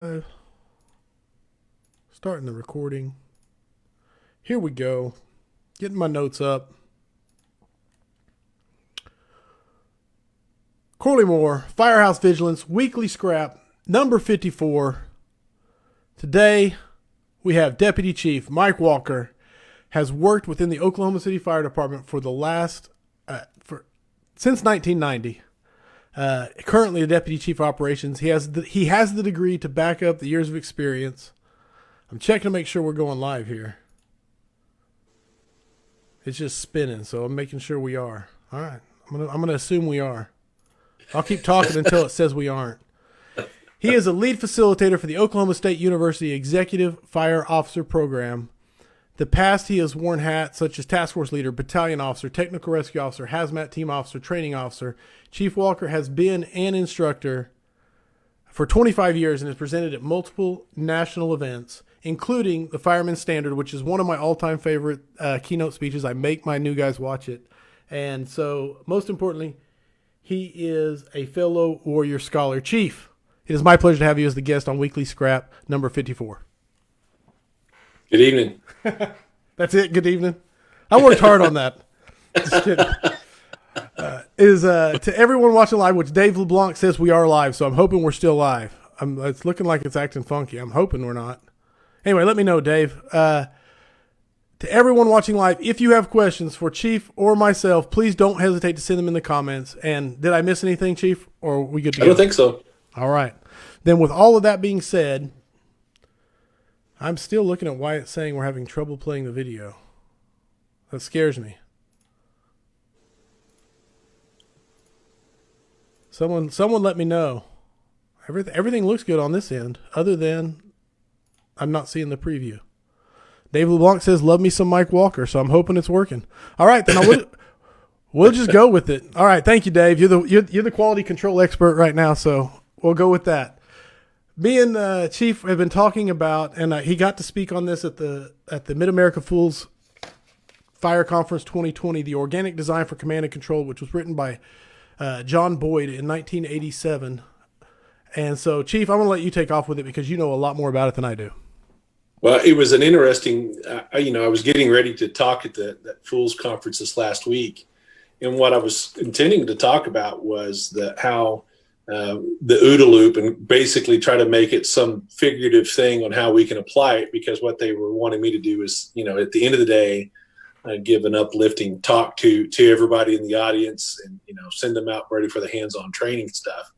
Uh, Starting the recording. Here we go. Getting my notes up. Corley Moore, Firehouse Vigilance, Weekly Scrap, number 54. Today, we have Deputy Chief Mike Walker, has worked within the Oklahoma City Fire Department for the last, since 1990. Currently, the Deputy Chief of Operations. He has the degree to back up the years of experience. I'm checking to make sure we're going live here. It's just spinning, so I'm making sure we are. All right, I'm gonna assume we are. I'll keep talking until it says we aren't. He is a lead facilitator for the Oklahoma State University Executive Fire Officer Program. The past, he has worn hats such as Task Force Leader, Battalion Officer, Technical Rescue Officer, Hazmat Team Officer, Training Officer. Chief Walker has been an instructor for 25 years and has presented at multiple national events, including the Fireman's Standard, which is one of my all-time favorite keynote speeches. I make my new guys watch it. And so, most importantly, he is a fellow Warrior Scholar. Chief, it is my pleasure to have you as the guest on Weekly Scrap, number 54. Good evening. That's it? Good evening? I worked hard on that. Just kidding. To everyone watching live, which Dave LeBlanc says we are live, so I'm hoping we're still live. It's looking like it's acting funky. I'm hoping we're not. Anyway, let me know, Dave. To everyone watching live, if you have questions for Chief or myself, please don't hesitate to send them in the comments. And did I miss anything, Chief? Or are we good to go? I don't think so. All right. Then with all of that being said, I'm still looking at why it's saying we're having trouble playing the video. That scares me. Someone let me know. Everything looks good on this end, other than I'm not seeing the preview. Dave LeBlanc says, love me some Mike Walker, so I'm hoping it's working. All right, then we'll just go with it. All right, thank you, Dave. You're the quality control expert right now, so we'll go with that. Me and Chief have been talking about, and he got to speak on this at the Mid-America Fools Fire Conference 2020, the Organic Design for Command and Control, which was written by John Boyd in 1987. And so, Chief, I'm going to let you take off with it because you know a lot more about it than I do. Well, it was an interesting, I was getting ready to talk at that Fools Conference this last week. And what I was intending to talk about was how the OODA loop, and basically try to make it some figurative thing on how we can apply it, because what they were wanting me to do is, at the end of the day, give an uplifting talk to everybody in the audience, and, send them out ready for the hands-on training stuff.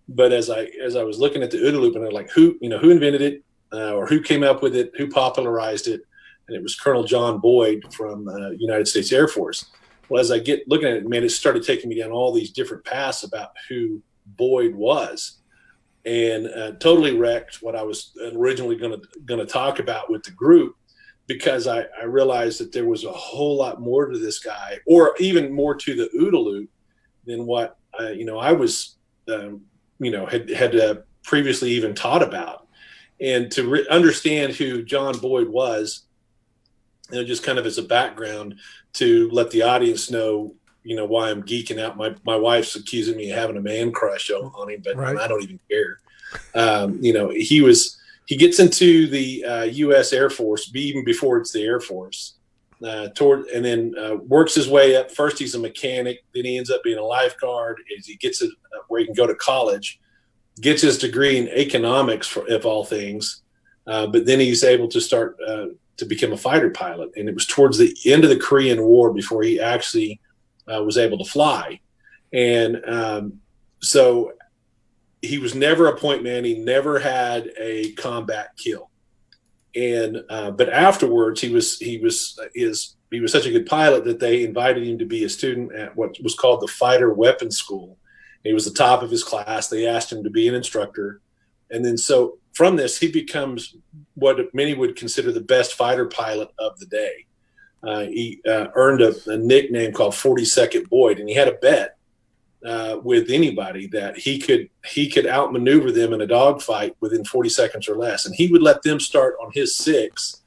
But as I was looking at the OODA loop, and I'm like, who invented it? Or who came up with it, who popularized it, and it was Colonel John Boyd from United States Air Force. Well, as I get looking at it, man, it started taking me down all these different paths about who Boyd was, and totally wrecked what I was originally going to talk about with the group, because I realized that there was a whole lot more to this guy, or even more to the OODA loop than what I was had previously even taught about. And to understand who John Boyd was, just kind of as a background to let the audience know, why I'm geeking out. My wife's accusing me of having a man crush on him, but right. I don't even care. He gets into the U.S. Air Force, even before it's the Air Force, and then works his way up. First, he's a mechanic. Then he ends up being a lifeguard as he gets it where he can go to college. Gets his degree in economics, of all things, but then he's able to start to become a fighter pilot. And it was towards the end of the Korean War before he actually was able to fly. And so he was never a point man. He never had a combat kill. And but afterwards, he was such a good pilot that they invited him to be a student at what was called the Fighter Weapons School. He was the top of his class. They asked him to be an instructor. And then so from this, he becomes what many would consider the best fighter pilot of the day. He earned a nickname called 42nd Boyd, and he had a bet with anybody that he could outmaneuver them in a dogfight within 40 seconds or less. And he would let them start on his 6,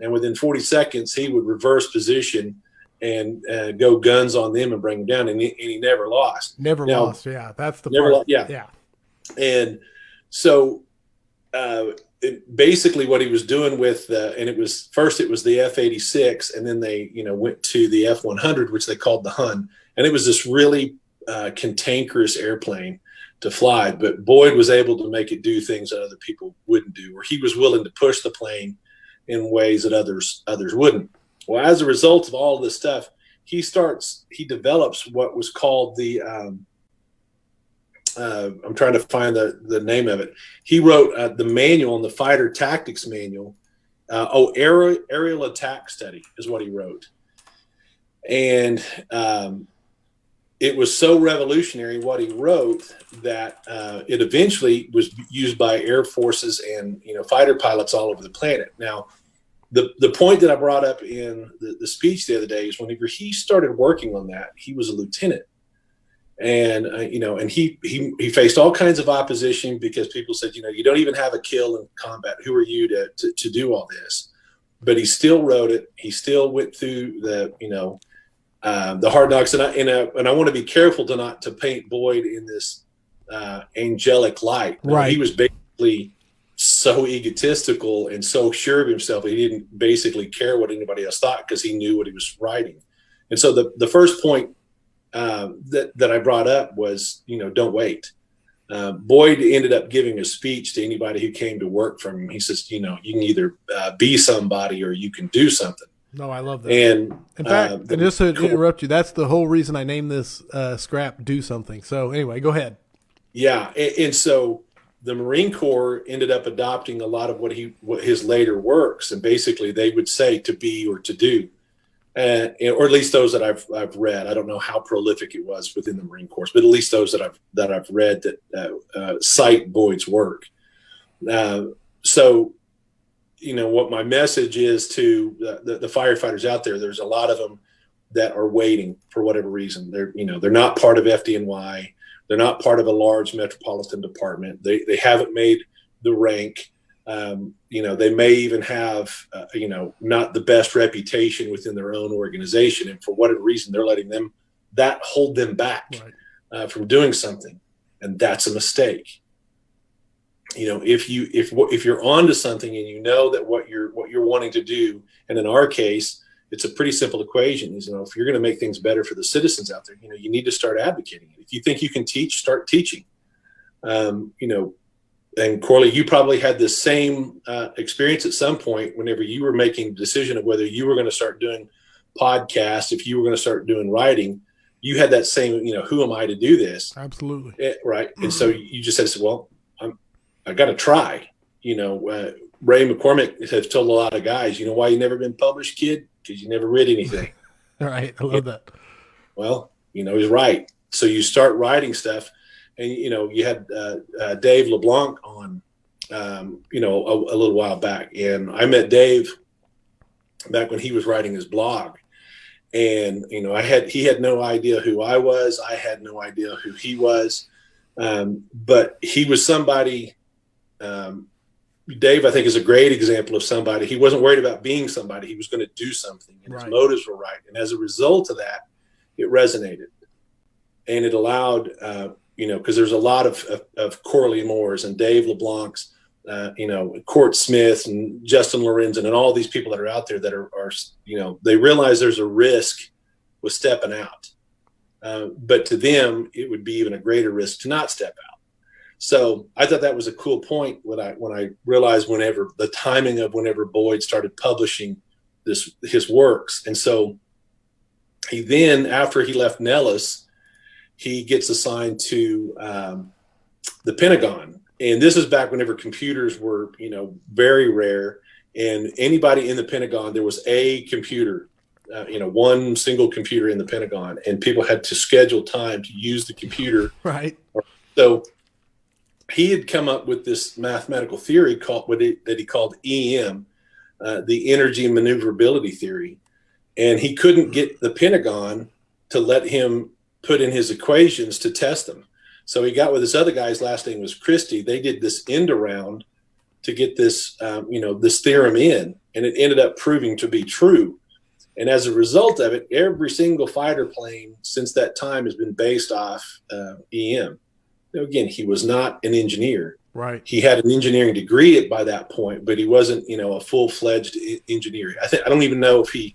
and within 40 seconds, he would reverse position and go guns on them and bring them down, and he never lost. Never lost, yeah. That's the part. Yeah. And so Basically what he was doing with and it was the F-86, and then they went to the F-100, which they called the Hun, and it was this really cantankerous airplane to fly, but Boyd was able to make it do things that other people wouldn't do, or he was willing to push the plane in ways that others wouldn't. Well, as a result of all of this stuff, he develops what was called the I'm trying to find the name of it. He wrote the manual and the fighter tactics manual. Aerial attack study is what he wrote. And it was so revolutionary what he wrote that it eventually was used by air forces and fighter pilots all over the planet. Now, the point that I brought up in the speech the other day is whenever he started working on that, he was a lieutenant. And and he faced all kinds of opposition because people said, you don't even have a kill in combat. Who are you to do all this? But he still wrote it. He still went through the hard knocks. And I want to be careful to paint Boyd in this angelic light. Right. He was basically so egotistical and so sure of himself that he didn't basically care what anybody else thought because he knew what he was writing. And so the first point that I brought up was, don't wait. Boyd ended up giving a speech to anybody who came to work for him. He says, you can either be somebody or you can do something. No, I love that. And in fact, and just to interrupt you, that's the whole reason I named this Scrap Do Something. So anyway, go ahead. Yeah. And so the Marine Corps ended up adopting a lot of what his later works. And basically they would say to be or to do. Or at least those that I've read. I don't know how prolific it was within the Marine Corps, but at least those that I've read that cite Boyd's work. So, what my message is to the firefighters out there. There's a lot of them that are waiting for whatever reason. They're not part of FDNY. They're not part of a large metropolitan department. They haven't made the rank. They may even have, not the best reputation within their own organization. And for whatever reason, they're letting that hold them back from doing something. And that's a mistake. If you're onto something and you know that what you're wanting to do, and in our case, it's a pretty simple equation is, if you're going to make things better for the citizens out there, you need to start advocating it. If you think you can teach, start teaching. And Corley, you probably had the same experience at some point whenever you were making the decision of whether you were going to start doing podcasts, if you were going to start doing writing, you had that same, who am I to do this? Absolutely. Right. And so you just said, well, I got to try. Ray McCormick has told a lot of guys, why you never been published, kid? Because you never read anything. All right. I love that. Well, he's right. So you start writing stuff. And, you had Dave LeBlanc on, a little while back. And I met Dave back when he was writing his blog. And, he had no idea who I was. I had no idea who he was. But he was somebody, Dave, I think, is a great example of somebody. He wasn't worried about being somebody. He was going to do something. And his motives were right. And as a result of that, it resonated. And it allowed, because there's a lot of Corley Moores and Dave LeBlancs, Court Smith and Justin Lorenzen and all these people that are out there that are they realize there's a risk with stepping out. But to them, it would be even a greater risk to not step out. So I thought that was a cool point when I realized whenever Boyd started publishing his works. And so he then, after he left Nellis, he gets assigned to the Pentagon. And this is back whenever computers were, very rare. And anybody in the Pentagon, there was a computer, one single computer in the Pentagon, and people had to schedule time to use the computer. Right. So he had come up with this mathematical theory that he called EM, the energy maneuverability theory. And he couldn't get the Pentagon to let him put in his equations to test them. So he got with this other guy's last name was Christie. They did this end around to get this, this theorem in, and it ended up proving to be true. And as a result of it, every single fighter plane since that time has been based off EM. Now, again, he was not an engineer, Right. He had an engineering degree by that point, but he wasn't, a full-fledged engineer. I don't even know if he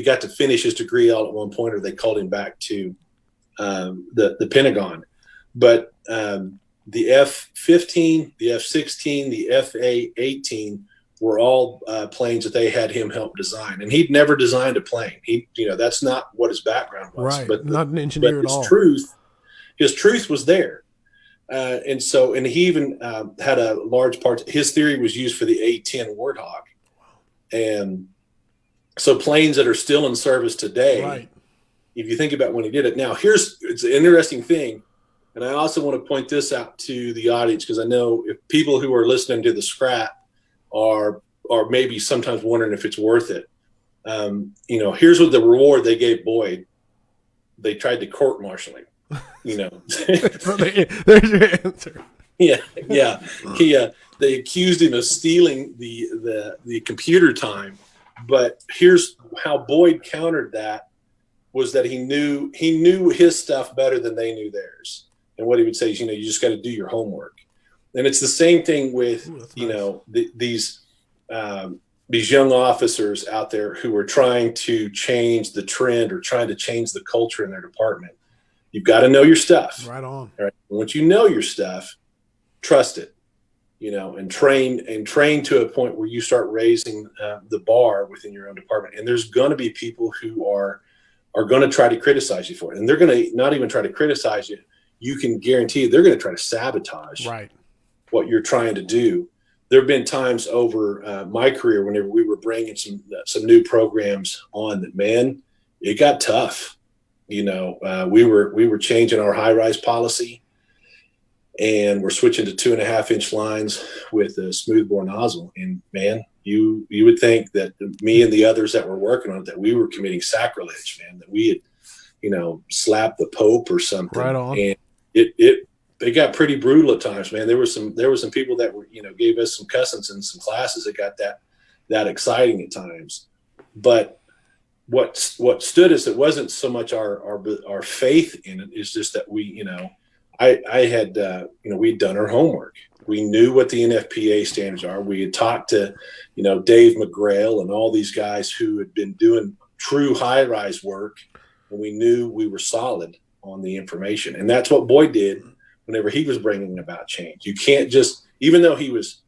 got to finish his degree all at one point, or they called him back to the Pentagon. But the F-15, the F-16, the FA-18 were all planes that they had him help design, and he'd never designed a plane. That's not what his background was. Right. But not an engineer at all. His truth was there. And he even had a large part. His theory was used for the A-10 Warthog. And so planes that are still in service today, right. If you think about when he did it. Now, it's an interesting thing. And I also want to point this out to the audience, because I know if people who are listening to the Scrap are maybe sometimes wondering if it's worth it. Here's what the reward they gave Boyd. They tried to court-martial him. There's your answer. Yeah. They accused him of stealing the computer time, but here's how Boyd countered that: was that he knew his stuff better than they knew theirs. And what he would say is, you just got to do your homework. And it's the same thing with these young officers out there who are trying to change the trend or trying to change the culture in their department. You've got to know your stuff. Right on. Right? Once you know your stuff, trust it, and train to a point where you start raising the bar within your own department. And there's going to be people who are going to try to criticize you for it. And they're going to not even try to criticize you. You can guarantee they're going to try to sabotage what you're trying to do. There have been times over my career whenever we were bringing some new programs on that, man, it got tough. We were changing our high-rise policy, and we're switching to 2.5-inch lines with a smoothbore nozzle. And man, you would think that me and the others that were working on it, that we were committing sacrilege, man, that we had, slapped the Pope or something. Right on. And it got pretty brutal at times, man. There were some people that were, gave us some cussings in some classes that got that exciting at times. But what stood us, it wasn't so much our faith in it. It's just that we, I had, we'd done our homework. We knew what the NFPA standards are. We had talked to, Dave McGrail and all these guys who had been doing true high-rise work, and we knew we were solid on the information. And that's what Boyd did whenever he was bringing about change. You can't just, even though he was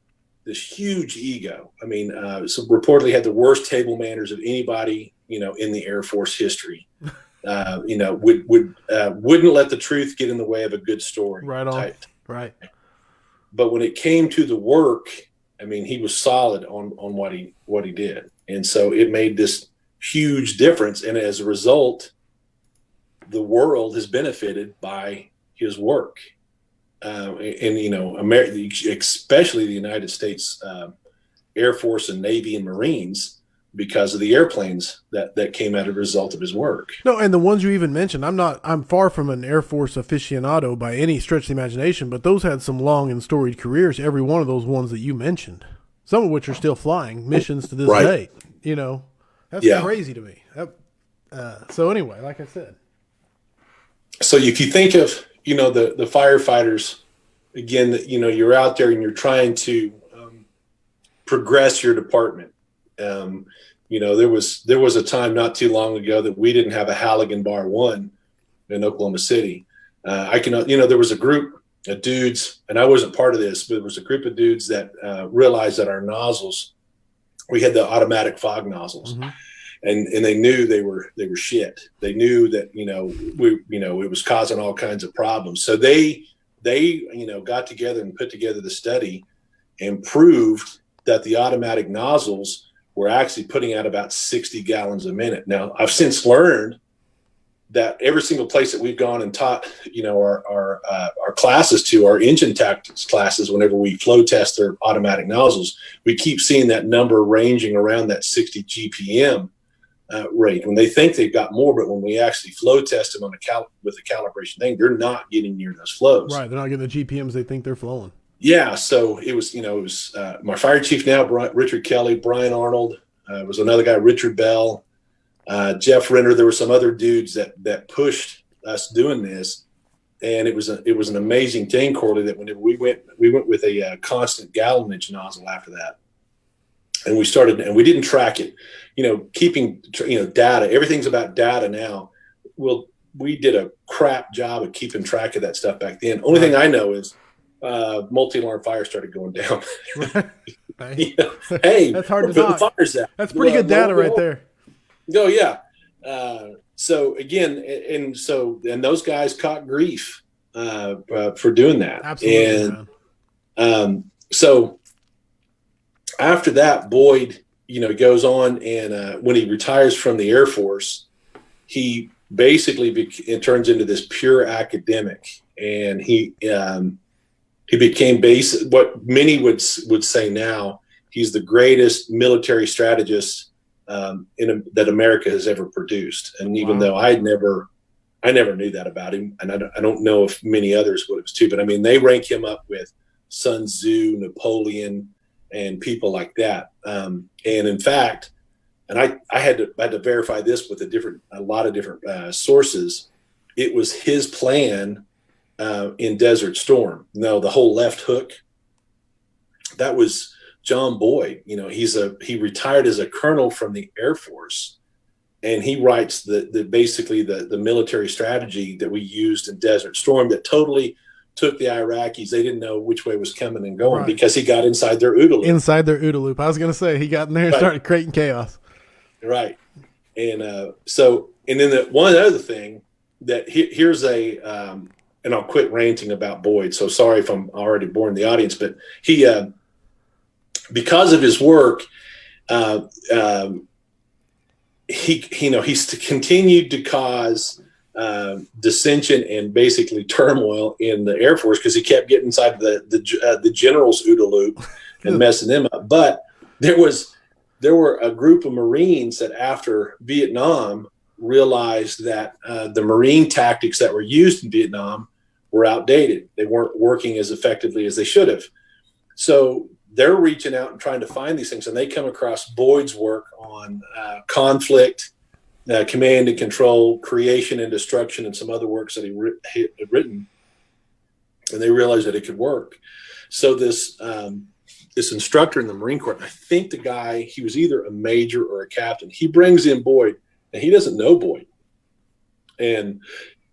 this huge ego, so reportedly had the worst table manners of anybody, in the Air Force history, wouldn't let the truth get in the way of a good story. Right on. Right. But when it came to the work, he was solid on what he did. And so it made this huge difference. And as a result, the world has benefited by his work. America, especially the United States Air Force and Navy and Marines, because of the airplanes that came out as a result of his work. No, and the ones you even mentioned, I'm far from an Air Force aficionado by any stretch of the imagination, but those had some long and storied careers, every one of those ones that you mentioned, some of which are still flying missions to this day. That's crazy to me. So anyway, like I said. So if you think of, the firefighters, again, that, you're out there and you're trying to progress your department. There was a time not too long ago that we didn't have a Halligan Bar 1 in Oklahoma City. There was a group of dudes, and I wasn't part of this, but there was a group of dudes that realized that our nozzles, we had the automatic fog nozzles. Mm-hmm. And they knew they were shit. They knew that, it was causing all kinds of problems. So they got together and put together the study and proved that the automatic nozzles were actually putting out about 60 gallons a minute. Now, I've since learned that every single place that we've gone and taught, our classes to, our engine tactics classes, whenever we flow test their automatic nozzles, we keep seeing that number ranging around that 60 GPM rate. When they think they've got more, but when we actually flow test them with a calibration thing, they're not getting near those flows. Right, they're not getting the GPMs they think they're flowing. Yeah, so it was my fire chief now, Richard Kelly, Brian Arnold, was another guy, Richard Bell, Jeff Renner. There were some other dudes that pushed us doing this, And it was an amazing thing, Corley, that whenever we went with a constant gallonage nozzle after that. And we didn't track it, keeping, data. Everything's about data now. Well, we did a crap job of keeping track of that stuff back then. Only thing I know is multi-alarm fire started going down. Hey, that's hard to put fires out. That's pretty good data right there. Oh yeah. So again, and those guys caught grief for doing that. Absolutely. And so after that, Boyd, goes on, and when he retires from the Air Force, he basically it turns into this pure academic, and he became what many would say now, he's the greatest military strategist that America has ever produced. And even though I never knew that about him, and I don't know if many others would have too, but I mean, they rank him up with Sun Tzu, Napoleon, and people like that. And in fact, and I had to verify this with a lot of different sources. It was his plan in Desert Storm. No, the whole left hook, that was John Boyd. He retired as a colonel from the Air Force, and he writes basically the military strategy that we used in Desert Storm that totally took the Iraqis. They didn't know which way was coming and going because he got inside their OODA loop. I was going to say, he got in there and started creating chaos. Right. And and then one other thing that here's and I'll quit ranting about Boyd. So sorry if I'm already boring the audience, but he, because of his work, he's continued to cause dissension and basically turmoil in the Air Force because he kept getting inside the general's OODA loop and messing them up. But there were a group of Marines that after Vietnam realized that the Marine tactics that were used in Vietnam were outdated. They weren't working as effectively as they should have. So they're reaching out and trying to find these things, and they come across Boyd's work on conflict, command and control, creation and destruction, and some other works that he had written, and they realized that it could work. So this instructor in the Marine Corps, I think the guy, he was either a major or a captain, he brings in Boyd, and he doesn't know Boyd. And,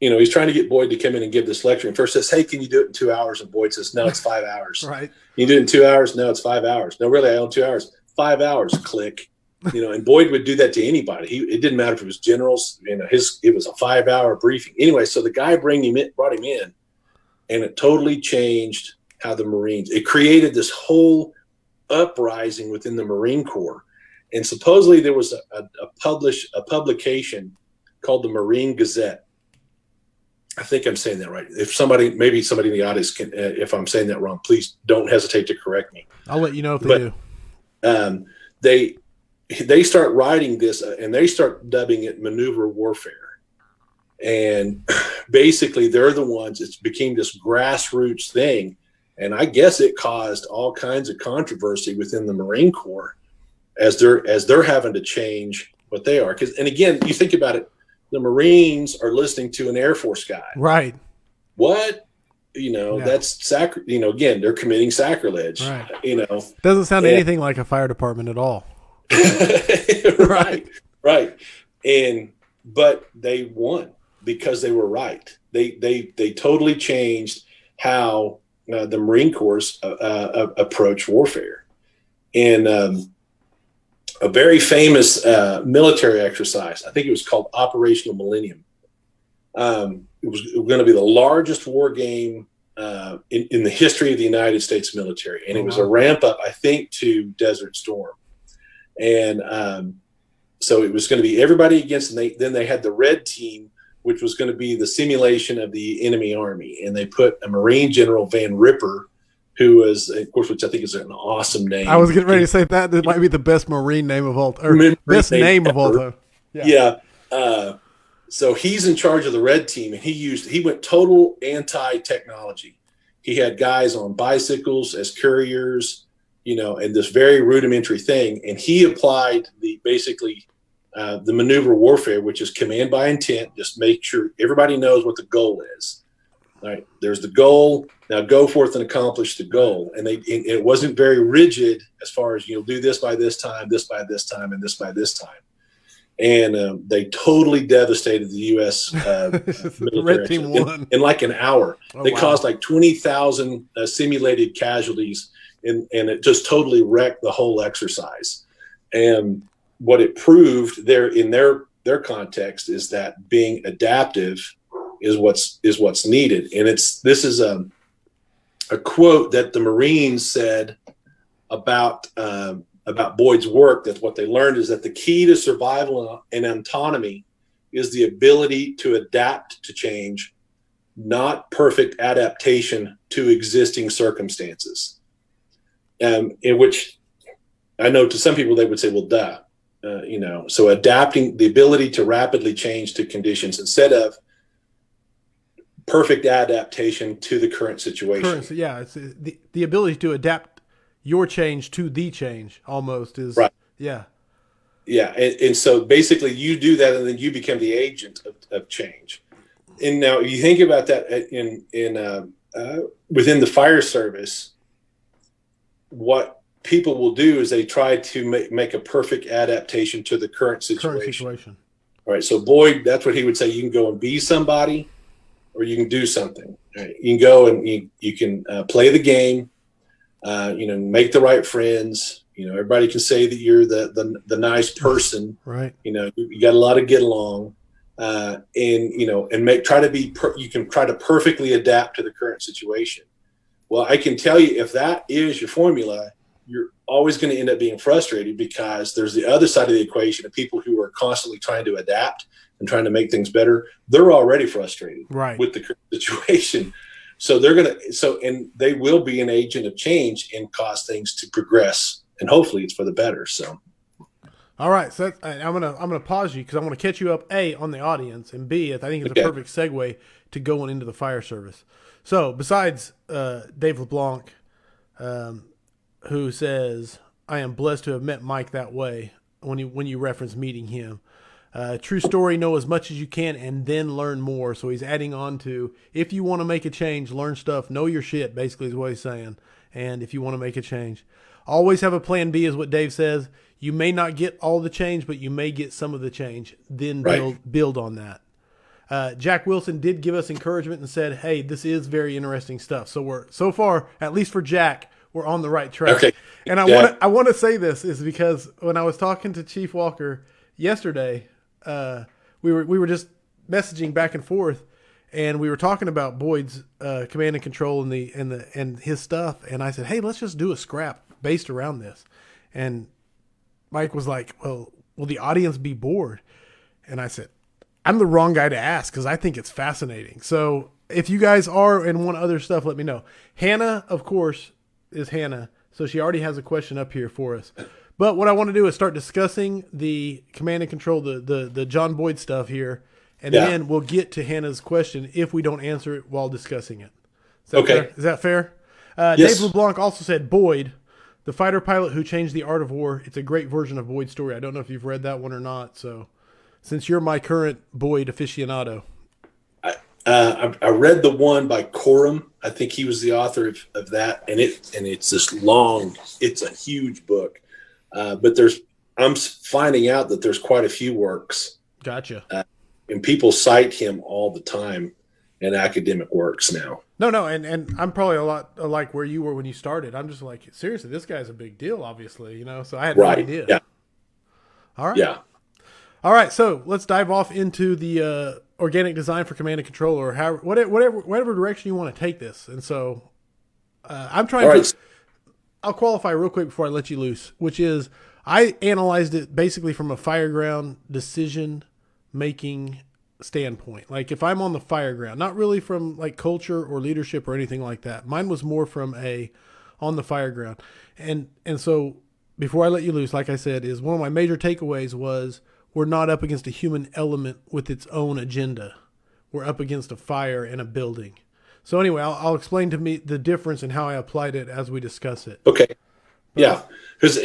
he's trying to get Boyd to come in and give this lecture, and first says, hey, can you do it in 2 hours? And Boyd says, no, it's 5 hours. Right. You do it in 2 hours? No, it's 5 hours. No, really, I own 2 hours. 5 hours, click. And Boyd would do that to anybody. It didn't matter if it was generals. It was a 5 hour briefing. Anyway, so the guy brought him in, and it totally changed how the Marines. It created this whole uprising within the Marine Corps, and supposedly there was a publication called the Marine Gazette. I think I'm saying that right. Maybe somebody in the audience can, if I'm saying that wrong, please don't hesitate to correct me. I'll let you know if they do. They start writing this, and they start dubbing it maneuver warfare. And basically, they're the ones. It became this grassroots thing, and I guess it caused all kinds of controversy within the Marine Corps as they're having to change what they are. And again, you think about it, the Marines are listening to an Air Force guy. Right. What? That's again, they're committing sacrilege. Right. Doesn't sound anything like a fire department at all. Right. But they won because they were right. They totally changed how the Marine Corps approach warfare. And a very famous military exercise, I think it was called Operational Millennium. It was going to be the largest war game in the history of the United States military. And it was a ramp up, I think, to Desert Storm. And so it was going to be everybody against, and then they had the red team, which was going to be the simulation of the enemy army. And they put a Marine General Van Ripper, who was, of course, which I think is an awesome name. I was getting ready to say that. It might be the best Marine name of all time. Best name of all time. Yeah. So he's in charge of the red team, and he went total anti-technology. He had guys on bicycles as couriers, and this very rudimentary thing. And he applied the maneuver warfare, which is command by intent. Just make sure everybody knows what the goal is. All right, there's the goal. Now go forth and accomplish the goal. And it wasn't very rigid as far as you'll do this by this time, this by this time, and this by this time. And they totally devastated the U.S. The red team won in like an hour. Oh, they wow. caused like 20,000 simulated casualties, and it just totally wrecked the whole exercise. And what it proved there in their context is that being adaptive is what's needed. And this is a quote that the Marines said about Boyd's work. That what they learned is that the key to survival and autonomy is the ability to adapt to change, not perfect adaptation to existing circumstances. In which I know to some people they would say, well, duh. So adapting, the ability to rapidly change to conditions instead of perfect adaptation to the current situation. Yeah, it's the ability to adapt your change to the change almost is right. Yeah. Yeah, and so basically you do that, and then you become the agent of change. And now you think about that in within the fire service, what people will do is they try to make a perfect adaptation to the current situation. All right, so Boyd, that's what he would say. You can go and be somebody, or you can do something. Right? You can go and you can play the game, make the right friends. Everybody can say that you're the nice person, right? You got a lot of get along, and you can try to perfectly adapt to the current situation. Well, I can tell you, if that is your formula, you're always going to end up being frustrated, because there's the other side of the equation of people who are constantly trying to adapt and trying to make things better. They're already frustrated with the current situation. So and they will be an agent of change and cause things to progress, and hopefully it's for the better. So, all right. So I'm gonna pause you because I want to catch you up A, on the audience, and B, I think it's a perfect segue to going into the fire service. So besides Dave LeBlanc, who says, "I am blessed to have met Mike that way," when you reference meeting him. True story, know as much as you can and then learn more. So he's adding on to, if you want to make a change, learn stuff, know your shit, basically is what he's saying. And if you want to make a change, always have a plan B is what Dave says. You may not get all the change, but you may get some of the change. Then build on that. Jack Wilson did give us encouragement and said, hey, this is very interesting stuff. So so far, at least for Jack, we're on the right track. Okay. And I want to say this is because when I was talking to Chief Walker yesterday, we were just messaging back and forth, and we were talking about Boyd's command and control and his stuff. And I said, hey, let's just do a scrap based around this. And Mike was like, well, will the audience be bored? And I said, I'm the wrong guy to ask because I think it's fascinating. So if you guys are and want other stuff, let me know. Hannah, of course, is Hannah. So she already has a question up here for us. But what I want to do is start discussing the command and control, the John Boyd stuff here. And then we'll get to Hannah's question if we don't answer it while discussing it. Fair? Is that fair? Yes. Dave LeBlanc also said, Boyd, the fighter pilot who changed the art of war. It's a great version of Boyd's story. I don't know if you've read that one or not. So since you're my current Boyd aficionado. I read the one by Coram. I think he was the author of that. And it's this long, it's a huge book. But I'm finding out that there's quite a few works. Gotcha. And people cite him all the time in academic works now. No, and I'm probably a lot like where you were when you started. I'm just like, seriously, this guy's a big deal, obviously, so I had no idea. Yeah. All right. Yeah. All right, so let's dive off into the organic design for command and control, or whatever direction you want to take this. And so I'm trying to. I'll qualify real quick before I let you loose, which is I analyzed it basically from a fireground decision making standpoint. Like if I'm on the fireground, not really from like culture or leadership or anything like that. Mine was more from on the fireground. And so before I let you loose, like I said, is one of my major takeaways was we're not up against a human element with its own agenda. We're up against a fire and a building. So anyway, I'll explain to me the difference and how I applied it as we discuss it. Okay. Yeah. Because,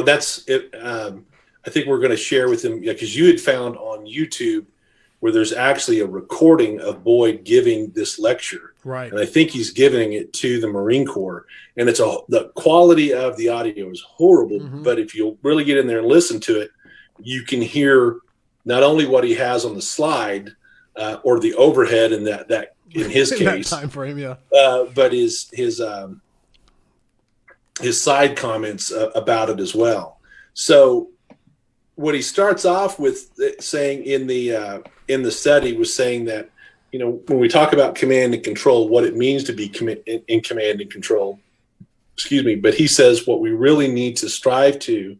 that's it. I think we're going to share with them, because you had found on YouTube where there's actually a recording of Boyd giving this lecture. Right. And I think he's giving it to the Marine Corps. And the quality of the audio is horrible, but if you really get in there and listen to it, you can hear not only what he has on the slide or the overhead in that in his case, that time frame, yeah. But his side comments about it as well. So what he starts off with saying in the study was saying that, you know, when we talk about command and control, what it means to be in command and control, but he says what we really need to strive to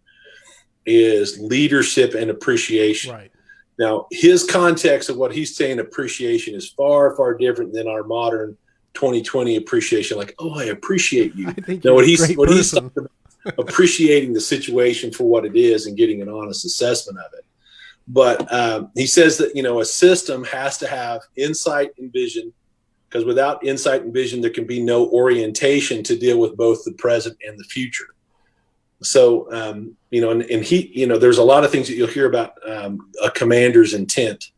is leadership and appreciation. Right. Now, his context of what he's saying, appreciation, is far, far different than our modern 2020 appreciation. Like, oh, I appreciate you. I think no, what he's talking about appreciating the situation for what it is and getting an honest assessment of it. But he says that, you know, a system has to have insight and vision, because without insight and vision, there can be no orientation to deal with both the present and the future. So, you know, and he, you know, there's a lot of things that you'll hear about a commander's intent.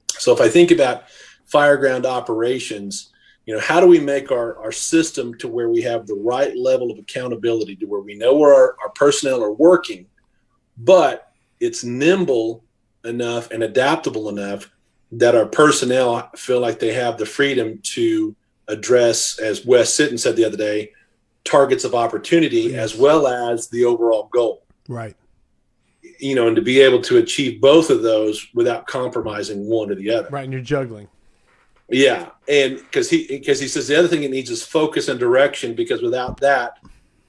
So if I think about fireground operations, you know, how do we make our system to where we have the right level of accountability, to where we know where our personnel are working, but it's nimble enough and adaptable enough that our personnel feel like they have the freedom to address, as Wes Sitton said the other day, targets of opportunity as well as the overall goal. Right. You know, and to be able to achieve both of those without compromising one or the other. Right, and you're juggling. Yeah, and because he says the other thing it needs is focus and direction, because without that,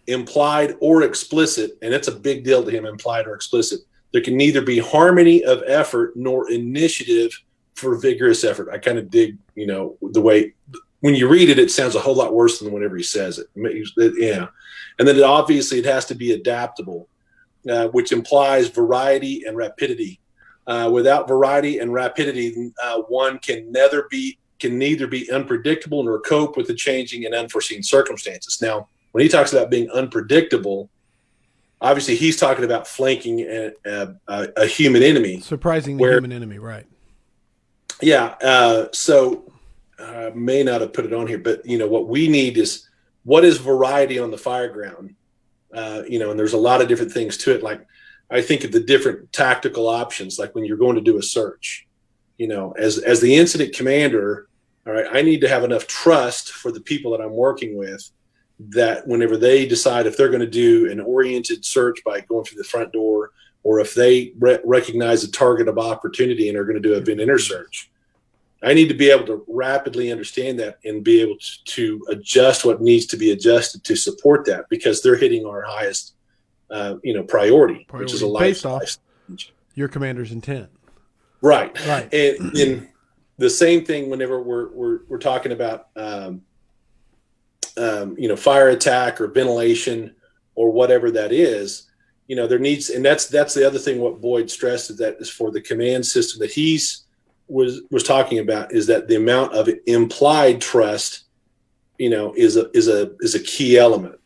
implied or explicit, and it's a big deal to him, implied or explicit, there can neither be harmony of effort nor initiative for vigorous effort. I kind of dig, you know, the way when you read it, it sounds a whole lot worse than whenever he says it. Yeah, and then obviously it has to be adaptable, which implies variety and rapidity. Without variety and rapidity, one can neither be unpredictable nor cope with the changing and unforeseen circumstances. Now, when he talks about being unpredictable, obviously he's talking about flanking a human enemy. Surprising the human enemy, right. Yeah. So I may not have put it on here, but, you know, what we need is, what is variety on the fireground? You know, and there's a lot of different things to it. Like, I think of the different tactical options, like when you're going to do a search, you know, as the incident commander, all right, I need to have enough trust for the people that I'm working with, that whenever they decide if they're going to do an oriented search by going through the front door, or if they recognize a target of opportunity and are going to do a bin inner search, I need to be able to rapidly understand that and be able to adjust what needs to be adjusted to support that, because they're hitting our highest, you know, priority, which is a based off your commander's intent. Right. Right. And in the same thing, whenever we're talking about, you know, fire attack or ventilation or whatever that is, you know, there needs, and that's the other thing. What Boyd stressed is that is for the command system that he's was talking about, is that the amount of implied trust, you know, is a key element.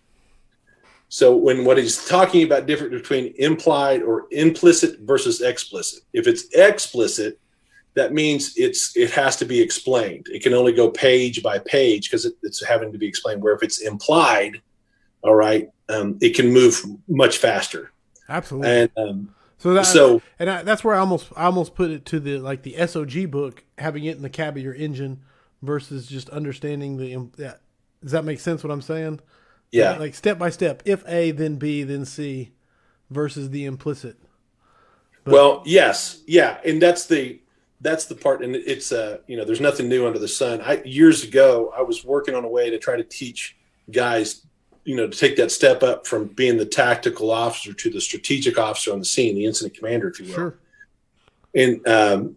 So what he's talking about different between implied or implicit versus explicit. If it's explicit, that means it has to be explained. It can only go page by page because it's having to be explained. Where if it's implied, all right, it can move much faster. Absolutely. And that's where I almost put it to the SOG book, having it in the cab of your engine versus just understanding does that make sense what I'm saying? Yeah. Like step by step, if A, then B, then C, versus the implicit. Well, yes. Yeah. And that's the part. And it's, you know, there's nothing new under the sun. Years ago, I was working on a way to try to teach guys, you know, to take that step up from being the tactical officer to the strategic officer on the scene, the incident commander, if you will. Sure. And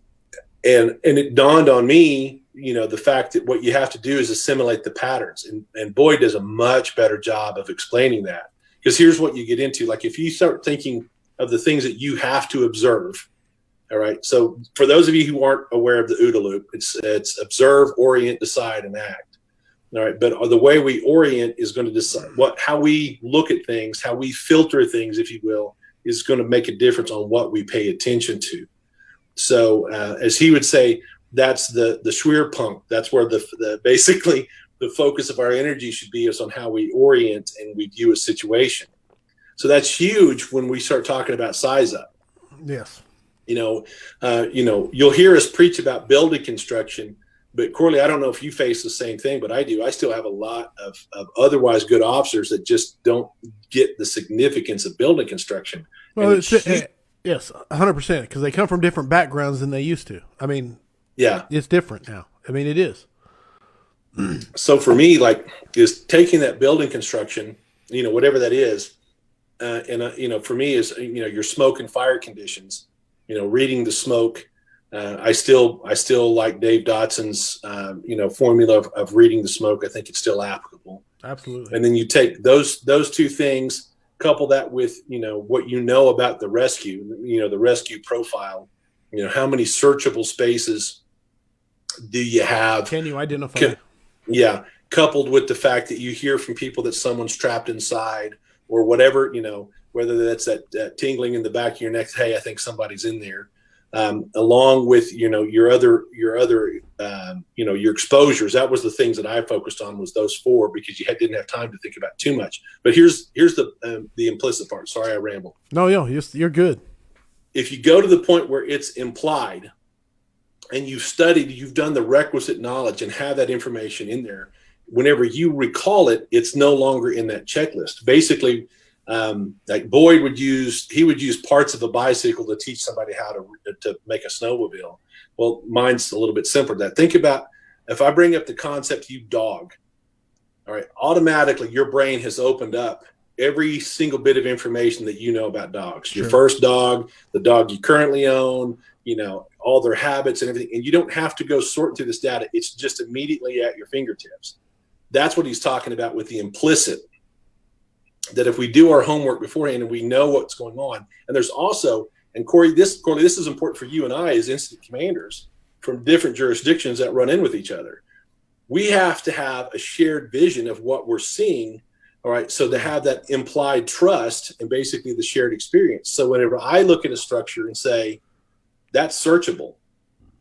it dawned on me, you know, the fact that what you have to do is assimilate the patterns. And Boyd does a much better job of explaining that. Because here's what you get into. Like, if you start thinking of the things that you have to observe, all right. So for those of you who aren't aware of the OODA loop, it's observe, orient, decide, and act. All right. But the way we orient is going to decide how we look at things, how we filter things, if you will, is going to make a difference on what we pay attention to. So as he would say, that's the Schwerpunkt. That's where the basically the focus of our energy should be, is on how we orient and we view a situation. So that's huge when we start talking about size up. Yes. You'll hear us preach about building construction, but Corley, I don't know if you face the same thing, but I do. I still have a lot of otherwise good officers that just don't get the significance of building construction. Well, yes, 100%, because they come from different backgrounds than they used to. I mean, yeah, it's different now. I mean, it is. So for me, is taking that building construction, whatever that is, for me is, your smoke and fire conditions, reading the smoke. I still like Dave Dotson's, formula of reading the smoke. I think it's still applicable. Absolutely. And then you take those two things, couple that with, what about the rescue, the rescue profile, how many searchable spaces do you have? Can you identify? Yeah. Coupled with the fact that you hear from people that someone's trapped inside or whatever, whether that's that tingling in the back of your neck, hey, I think somebody's in there. Along with, your exposures. That was the things that I focused on, was those four, because you didn't have time to think about too much. But here's the implicit part. Sorry, I rambled. No, you're good. If you go to the point where it's implied and you've done the requisite knowledge and have that information in there, whenever you recall it, it's no longer in that checklist. Basically, like Boyd would use parts of a bicycle to teach somebody how to make a snowmobile. Well, mine's a little bit simpler than that. Think about, if I bring up the concept, dog, all right, automatically your brain has opened up every single bit of information that you know about dogs. Sure. Your first dog, the dog you currently own, all their habits and everything. And you don't have to go sorting through this data. It's just immediately at your fingertips. That's what he's talking about with the implicit, that if we do our homework beforehand and we know what's going on. And there's also, and Corley, this is important for you and I as incident commanders from different jurisdictions that run in with each other. We have to have a shared vision of what we're seeing. All right. So to have that implied trust and basically the shared experience. So whenever I look at a structure and say, that's searchable,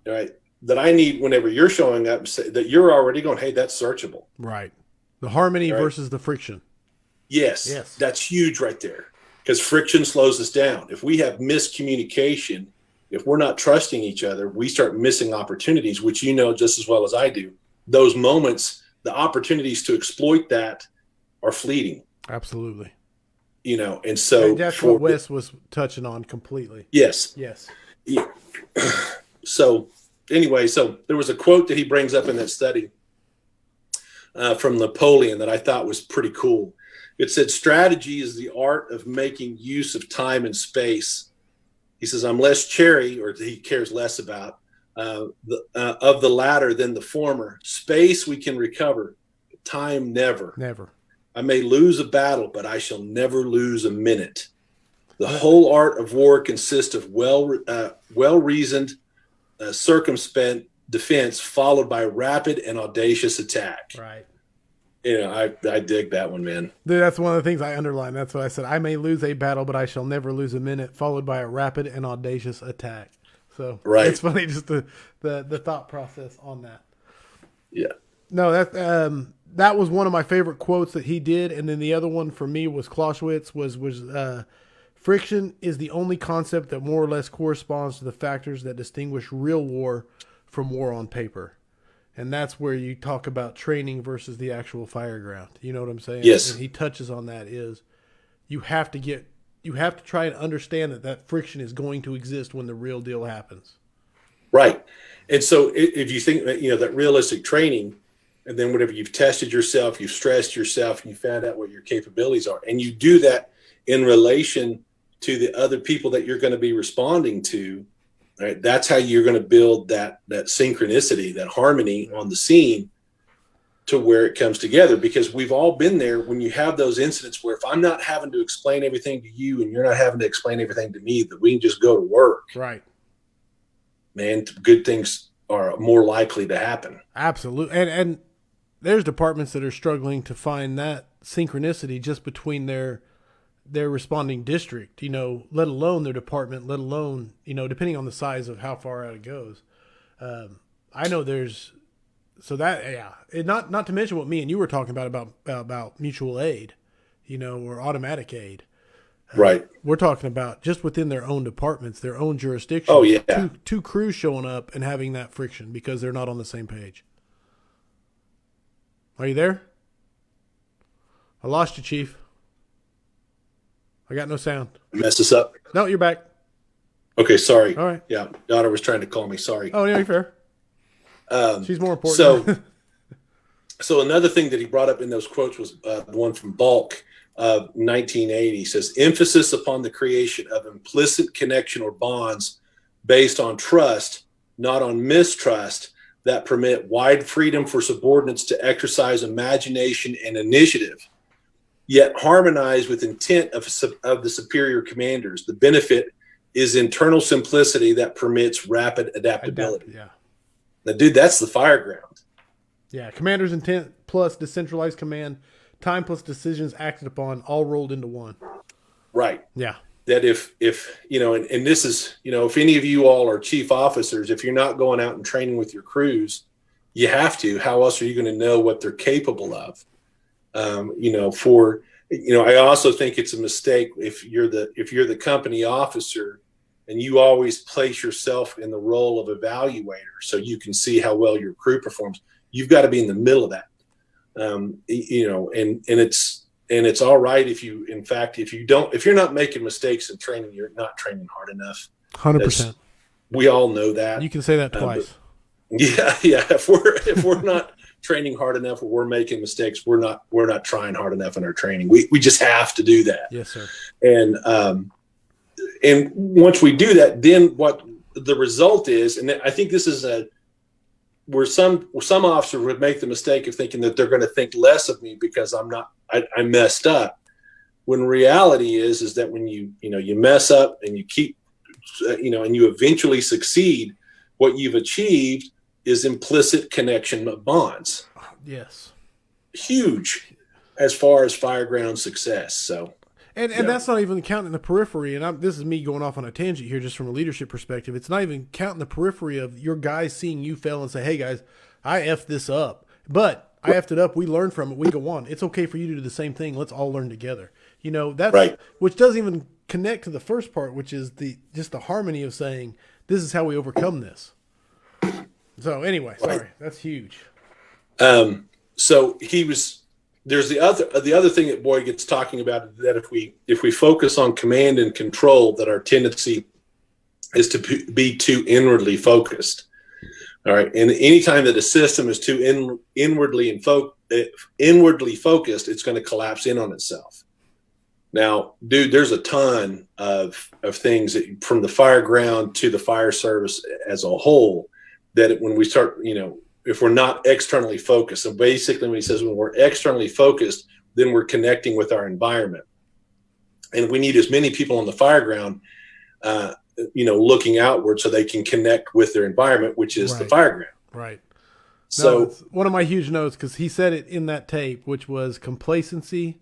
all right, that I need, whenever you're showing up, say that you're already going, hey, that's searchable. Right. The harmony versus the friction. Yes. That's huge right there, because friction slows us down. If we have miscommunication, if we're not trusting each other, we start missing opportunities, which just as well as I do. Those moments, the opportunities to exploit that are fleeting. Absolutely. And so that's what Wes was touching on completely. Yes. Yeah. So anyway, so there was a quote that he brings up in that study from Napoleon that I thought was pretty cool. It said, strategy is the art of making use of time and space. He says, I'm less chary, or he cares less about, of the latter than the former. Space we can recover, time never. Never. I may lose a battle, but I shall never lose a minute. The whole art of war consists of well-reasoned, circumspect defense followed by rapid and audacious attack. Right. I dig that one, man. Dude, that's one of the things I underlined. That's what I said. I may lose a battle, but I shall never lose a minute, followed by a rapid and audacious attack. So right. It's funny, just the thought process on that. Yeah. No, that was one of my favorite quotes that he did. And then the other one for me was Clausewitz was friction is the only concept that more or less corresponds to the factors that distinguish real war from war on paper. And that's where you talk about training versus the actual fire ground. You know what I'm saying? Yes. And he touches on that is you have to try and understand that friction is going to exist when the real deal happens. Right. And so if you think that, that realistic training, and then whenever you've tested yourself, you've stressed yourself, and you found out what your capabilities are, and you do that in relation to the other people that you're going to be responding to, right? That's how you're going to build that synchronicity, that harmony on the scene to where it comes together. Because we've all been there when you have those incidents where if I'm not having to explain everything to you and you're not having to explain everything to me, that we can just go to work. Right. Man, good things are more likely to happen. Absolutely. And there's departments that are struggling to find that synchronicity just between their their responding district, let alone their department, let alone, depending on the size of how far out it goes. I know not to mention what me and you were talking about mutual aid, or automatic aid. Right. We're talking about just within their own departments, their own jurisdiction. Oh, yeah. Two crews showing up and having that friction because they're not on the same page. Are you there? I lost you, Chief. I got no sound. Mess this up? No, you're back. Okay, sorry. All right. Yeah, daughter was trying to call me. Sorry. Oh, yeah, you're fair. She's more important. So another thing that he brought up in those quotes was the one from Balk of 1980. He says, emphasis upon the creation of implicit connection or bonds based on trust, not on mistrust, that permit wide freedom for subordinates to exercise imagination and initiative, yet harmonize with intent of the superior commanders. The benefit is internal simplicity that permits rapid adaptability. Yeah. Now, dude, that's the fire ground. Yeah, commander's intent plus decentralized command, time plus decisions acted upon, all rolled into one. Right. Yeah. That if and this is, if any of you all are chief officers, if you're not going out and training with your crews, you have to. How else are you going to know what they're capable of? I also think it's a mistake if you're the company officer and you always place yourself in the role of evaluator so you can see how well your crew performs. You've got to be in the middle of that. And it's all right if you're not making mistakes in training, you're not training hard enough. 100%. We all know that. You can say that twice. Yeah. If we're not training hard enough or we're making mistakes, we're not trying hard enough in our training. We just have to do that. Yes, sir. And once we do that, then what the result is, and I think this is where some officers would make the mistake of thinking that they're going to think less of me because I messed up. When reality is that when you mess up and you keep, and you eventually succeed, what you've achieved is implicit connection of bonds. Yes. Huge as far as fireground success. So. And that's not even counting the periphery. And this is me going off on a tangent here just from a leadership perspective. It's not even counting the periphery of your guys seeing you fail and say, hey, guys, I effed this up. But I effed it up. We learn from it. We go on. It's okay for you to do the same thing. Let's all learn together. That's right. Which doesn't even connect to the first part, which is just the harmony of saying, this is how we overcome this. So anyway, sorry. That's huge. So there's the other thing that Boyd gets talking about, that if we focus on command and control, that our tendency is to be too inwardly focused. All right. And anytime that a system is too inwardly focused, it's going to collapse in on itself. Now, dude, there's a ton of things that, from the fire ground to the fire service as a whole, that when we start, if we're not externally focused. So basically when he says when we're externally focused, then we're connecting with our environment. And we need as many people on the fire ground, looking outward so they can connect with their environment, which is the fire ground. Right. So it's one of my huge notes, because he said it in that tape, which was complacency.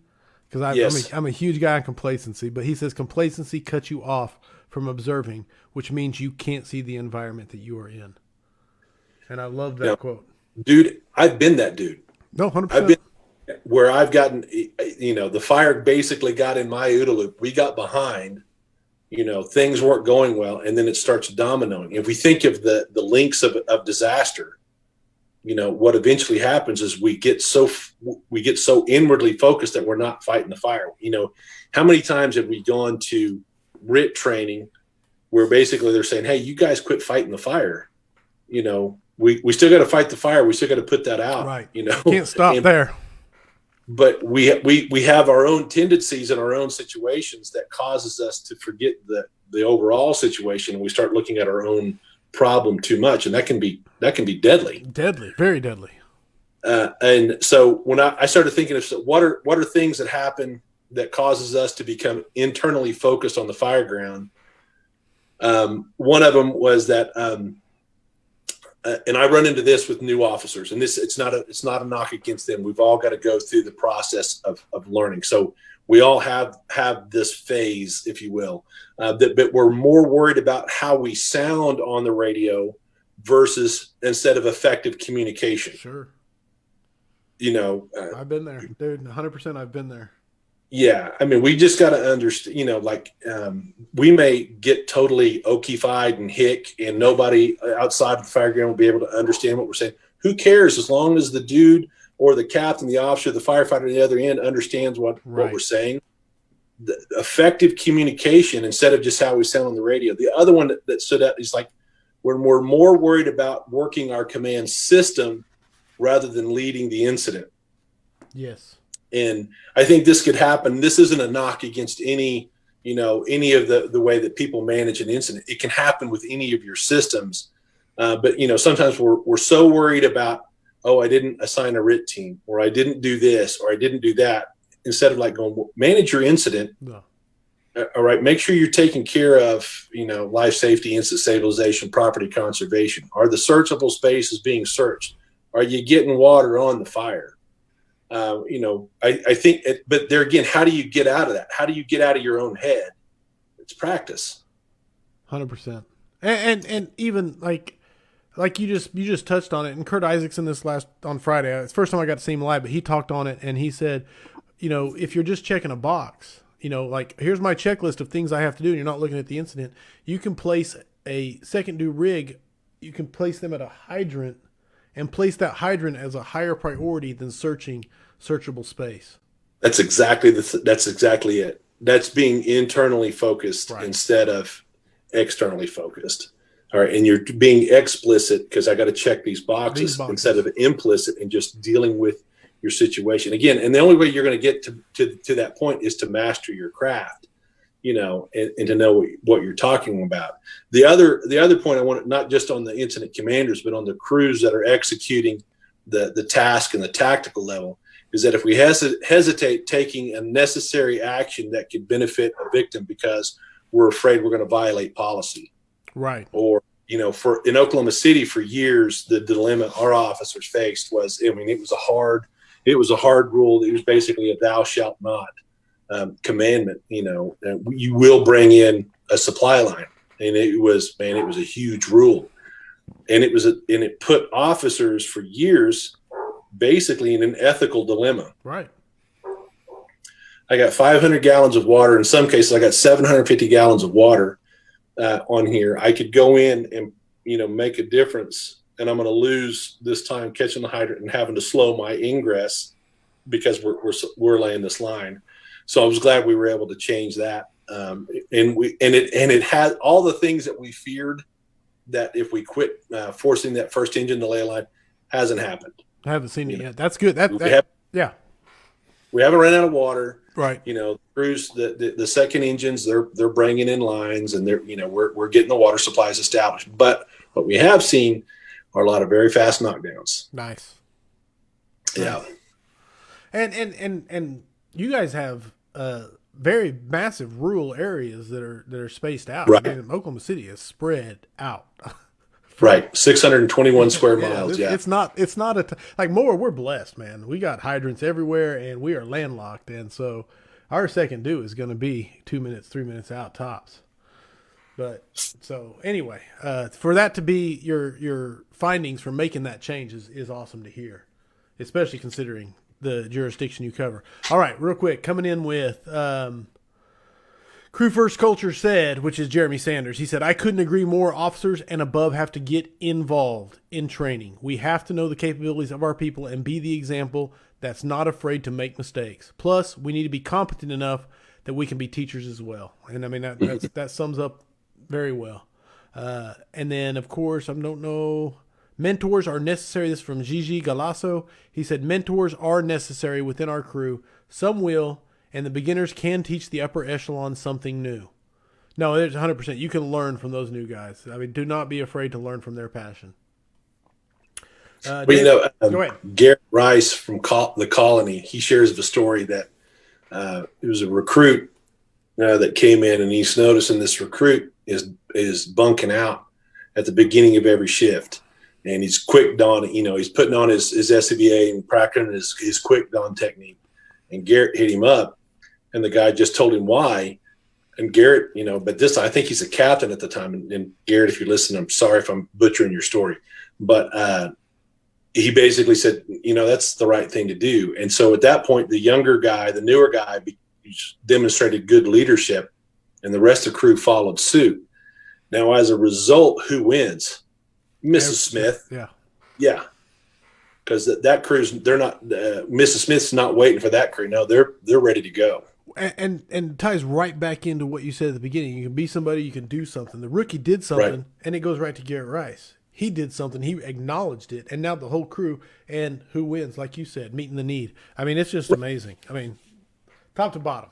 Because I'm a huge guy on complacency, but he says complacency cuts you off from observing, which means you can't see the environment that you are in. And I love that quote. Dude, I've been that dude. No, 100%. I've been where I've gotten, the fire basically got in my OODA loop. We got behind, things weren't going well, and then it starts dominoing. If we think of the links of disaster, what eventually happens is we get so inwardly focused that we're not fighting the fire. How many times have we gone to RIT training where basically they're saying, hey, you guys quit fighting the fire. We still got to fight the fire. We still got to put that out. Right. Can't stop there. But we have our own tendencies and our own situations that causes us to forget the overall situation. And we start looking at our own problem too much. And that can be deadly. Deadly. Very deadly. And so when I started thinking of what are things that happen that causes us to become internally focused on the fire ground. One of them was that, and I run into this with new officers, and it's not a knock against them. We've all got to go through the process of learning. So We all have this phase, if you will, but we're more worried about how we sound on the radio versus instead of effective communication. Sure. I've been there, dude. 100%. I've been there. Yeah. I mean, we just got to understand, we may get totally okified and hick and nobody outside of the fire ground will be able to understand what we're saying. Who cares? As long as the dude or the captain, the officer, the firefighter at the other end understands what we're saying. The effective communication instead of just how we sound on the radio. The other one that stood out is like when we're more worried about working our command system rather than leading the incident. Yes. And I think this could happen. This isn't a knock against any of the way that people manage an incident. It can happen with any of your systems. But sometimes we're so worried about, I didn't assign a RIT team, or I didn't do this, or I didn't do that. Instead of like going, manage your incident. No. All right. Make sure you're taking care of, life safety, incident stabilization, property conservation. Are the searchable spaces being searched? Are you getting water on the fire? I think, but there again, how do you get out of that? How do you get out of your own head? It's practice. 100%. And even like you just touched on it. And Kurt Isaacson on Friday, it's the first time I got to see him live, but he talked on it and he said, if you're just checking a box, like here's my checklist of things I have to do and you're not looking at the incident, you can place a second due rig, you can place them at a hydrant and place that hydrant as a higher priority than searching searchable space. That's exactly it. That's being internally focused instead of externally focused. All right. And you're being explicit because I got to check these boxes instead of implicit and just dealing with your situation again. And the only way you're going to get to that point is to master your craft, and to know what you're talking about. The other point I want, not just on the incident commanders, but on the crews that are executing the task and the tactical level, is that if we hesitate taking a necessary action that could benefit a victim because we're afraid we're going to violate policy. Right. Or, in Oklahoma City for years, the dilemma our officers faced was, it was a hard rule. It was basically a thou shalt not commandment. You will bring in a supply line, and it was a huge rule, and it put officers for years basically in an ethical dilemma. Right. I got 500 gallons of water. In some cases, I got 750 gallons of water on here. I could go in and make a difference, and I'm going to lose this time catching the hydrant and having to slow my ingress because we're laying this line. So I was glad we were able to change that. And it had all the things that we feared that if we quit forcing that first engine to lay a line, hasn't happened. I haven't seen it yet. That's good. We haven't run out of water. Right. Crews, the second engines, they're bringing in lines, and we're getting the water supplies established. But what we have seen are a lot of very fast knockdowns. Nice. Yeah. And you guys have very massive rural areas that are spaced out. Right. I mean, Oklahoma City is spread out. Right. 621 square miles. It's not like Moore. We're blessed, man. We got hydrants everywhere and we are landlocked. And so our second due is going to be 2 minutes, 3 minutes out tops. But so anyway, for that to be your findings for making that change is awesome to hear, especially considering the jurisdiction you cover. All right, real quick, coming in with Crew First Culture said, which is Jeremy Sanders. He said, I couldn't agree more. Officers and above have to get involved in training. We have to know the capabilities of our people and be the example that's not afraid to make mistakes. Plus, we need to be competent enough that we can be teachers as well. And I mean, that sums up very well. And then, of course, I don't know. Mentors are necessary. This is from Gigi Galasso. He said, mentors are necessary within our crew. Some will, and the beginners can teach the upper echelon something new. No, there's 100%. You can learn from those new guys. I mean, do not be afraid to learn from their passion. Go ahead. Garrett Rice from the Colony, he shares the story that it was a recruit that came in, and he's noticing this recruit is bunking out at the beginning of every shift. And he's quick dawn, he's putting on his SCBA and practicing his quick dawn technique. And Garrett hit him up And the guy just told him why. And Garrett, but this, I think he's a captain at the time. And Garrett, if you listen, I'm sorry if I'm butchering your story, but he basically said, that's the right thing to do. And so at that point, the younger guy, the newer guy, demonstrated good leadership, and the rest of the crew followed suit. Now, as a result, who wins? Mrs. Smith. Yeah. Yeah. Because that crew's, they're not, Mrs. Smith's not waiting for that crew. No, they're ready to go. And it ties right back into what you said at the beginning. You can be somebody, you can do something. The rookie did something, right, and it goes right to Garrett Rice. He did something. He acknowledged it. And now the whole crew, and who wins, like you said, meeting the need. I mean, it's just amazing. I mean, top to bottom.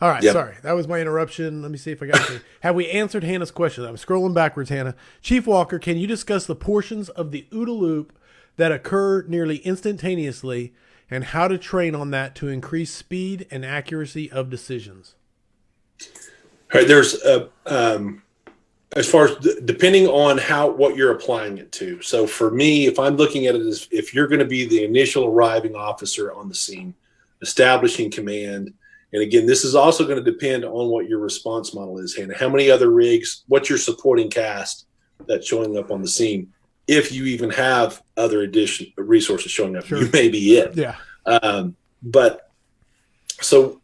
All right, yep. Sorry. That was my interruption. Let me see if I got anything. Have we answered Hannah's question? I'm scrolling backwards, Hannah. Chief Walker, can you discuss the portions of the OODA loop that occur nearly instantaneously and how to train on that to increase speed and accuracy of decisions? All right, there's as far as depending on what you're applying it to. So for me, if I'm looking at it as if you're going to be the initial arriving officer on the scene, establishing command, and again, this is also going to depend on what your response model is, Hannah. How many other rigs, what's your supporting cast that's showing up on the scene? If you even have other resources showing up, sure, you may be it. Yeah. But so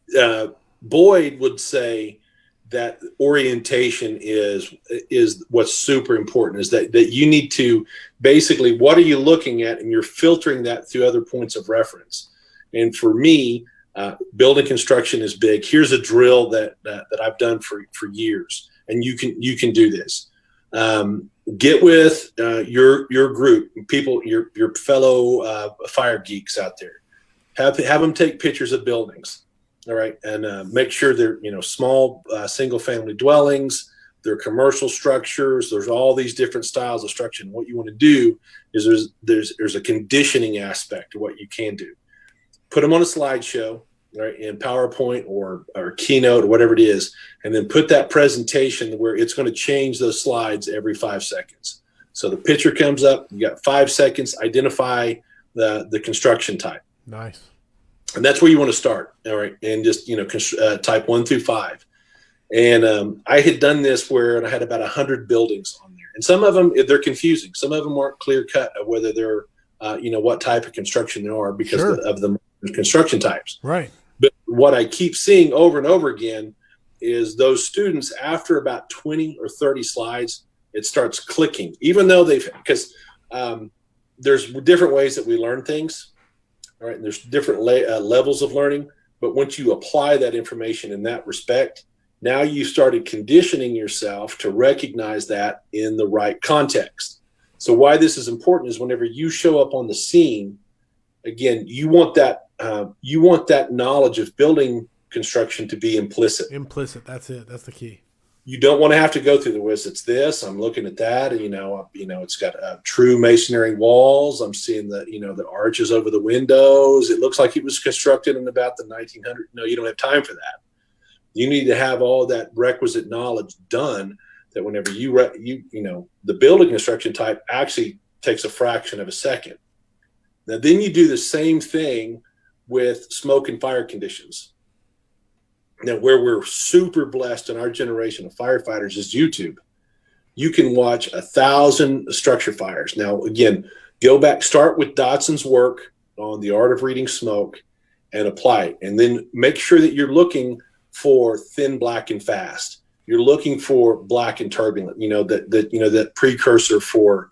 Boyd would say that orientation is what's super important, is that you need to basically, what are you looking at? And you're filtering that through other points of reference. And for me, building construction is big. Here's a drill that I've done for years, and you can do this. Get with your group, people, your fellow fire geeks out there. Have them take pictures of buildings. All right, and make sure they're small single family dwellings. They're commercial structures. There's all these different styles of structure. And what you want to do is there's a conditioning aspect to what you can do. Put them on a slideshow, right, in PowerPoint or Keynote or whatever it is, and then put that presentation where it's going to change those slides every 5 seconds. So the picture comes up. You got 5 seconds. Identify the construction type. Nice. And that's where you want to start, all right, and just type 1 through 5. And I had done this where I had about 100 buildings on there, and some of them, they're confusing. Some of them aren't clear cut of whether they're what type of construction they are because sure, of the construction types. Right. But what I keep seeing over and over again is those students, after about 20 or 30 slides, it starts clicking, even though because there's different ways that we learn things. All right, and there's different levels of learning, but once you apply that information in that respect, now you started conditioning yourself to recognize that in the right context. So why this is important is whenever you show up on the scene, again, you want that knowledge of building construction to be implicit. Implicit, that's it. That's the key. You don't want to have to go through the list. It's this. I'm looking at that, and it's got true masonry walls. I'm seeing the arches over the windows. It looks like it was constructed in about the 1900s. No, you don't have time for that. You need to have all that requisite knowledge done. That whenever the building construction type actually takes a fraction of a second. Now, then you do the same thing with smoke and fire conditions. Now, where we're super blessed in our generation of firefighters is YouTube. You can watch 1,000 structure fires. Now, again, go back, start with Dotson's work on the art of reading smoke and apply it. And then make sure that you're looking for thin, black, and fast. You're looking for black and turbulent, that precursor for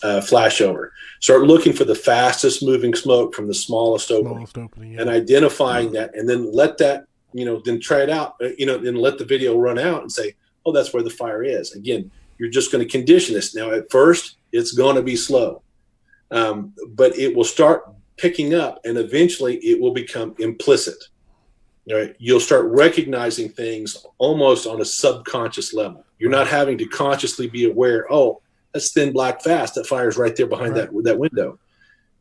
flashover. Start looking for the fastest moving smoke from the smallest opening yeah, and identifying that, and then let that, then try it out, then let the video run out and say, oh, that's where the fire is. Again, you're just going to condition this. Now, at first, it's going to be slow, but it will start picking up, and eventually it will become implicit. All right? You'll start recognizing things almost on a subconscious level. You're not having to consciously be aware, oh, that's thin, black, fast. That fire's right there behind that window.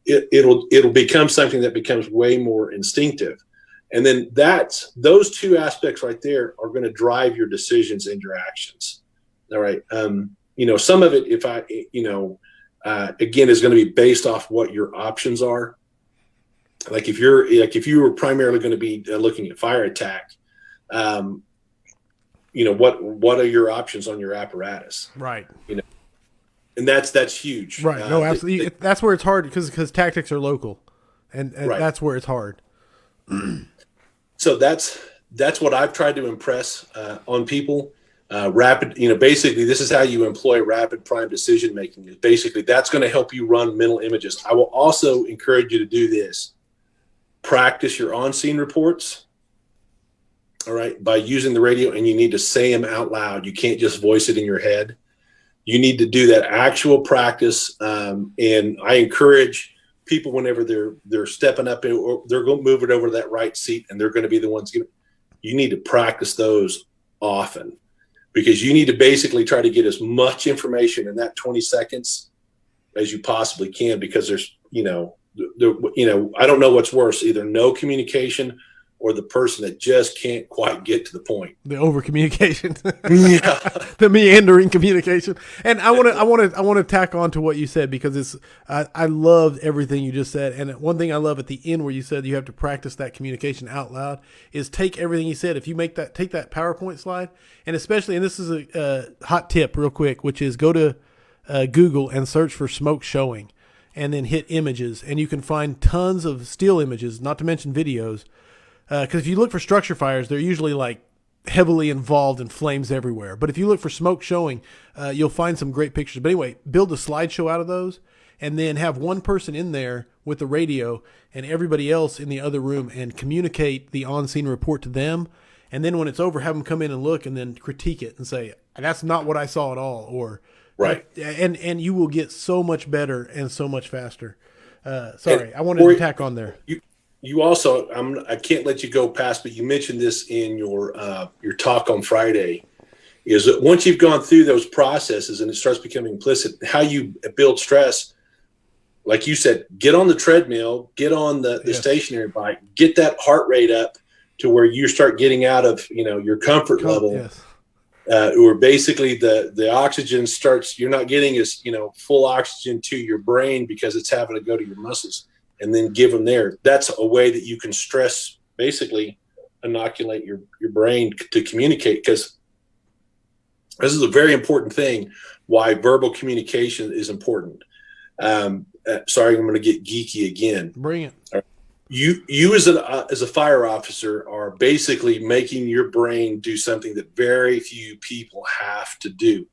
It'll become something that becomes way more instinctive. And then those two aspects right there are going to drive your decisions and your actions. All right. Some of it, again, is going to be based off what your options are. like if you were primarily going to be looking at fire attack, what are your options on your apparatus? Right. And that's huge. Right. No, absolutely. That's where it's hard because tactics are local, and right. That's where it's hard. So that's what I've tried to impress on people. Rapid, basically this is how you employ rapid prime decision making. Is basically that's going to help you run mental images. I will also encourage you to do this. Practice your on-scene reports. All right, by using the radio, and you need to say them out loud. You can't just voice it in your head. You need to do that actual practice. And I encourage people whenever they're stepping up, or they're going to move it over to that right seat, and they're going to be the ones you need to practice those often, because you need to basically try to get as much information in that 20 seconds as you possibly can, because there's, I don't know what's worse, either no communication or the person that just can't quite get to the point. The over communication. Yeah. The meandering communication. And I want to tack on to what you said, because I loved everything you just said. And one thing I love at the end where you said you have to practice that communication out loud is take everything you said. If you take that PowerPoint slide, and especially, and this is a hot tip real quick, which is go to Google and search for smoke showing, and then hit images, and you can find tons of still images, not to mention videos. Because if you look for structure fires, they're usually like heavily involved in flames everywhere. But if you look for smoke showing, you'll find some great pictures. But anyway, build a slideshow out of those, and then have one person in there with the radio and everybody else in the other room, and communicate the on-scene report to them. And then when it's over, have them come in and look, and then critique it and say, that's not what I saw at all. Or right. And you will get so much better and so much faster. I wanted to tack on there. You also, I can't let you go past, but you mentioned this in your talk on Friday, is that once you've gone through those processes and it starts becoming implicit, how you build stress, like you said, get on the treadmill, get on the stationary bike, get that heart rate up to where you start getting out of, your comfort level. Yes. Or basically the oxygen starts, you're not getting as, full oxygen to your brain because it's having to go to your muscles. And then give them there. That's a way that you can stress, basically inoculate your brain to communicate, because this is a very important thing, why verbal communication is important. Sorry, I'm going to get geeky again. Bring it. You as a fire officer are basically making your brain do something that very few people have to do.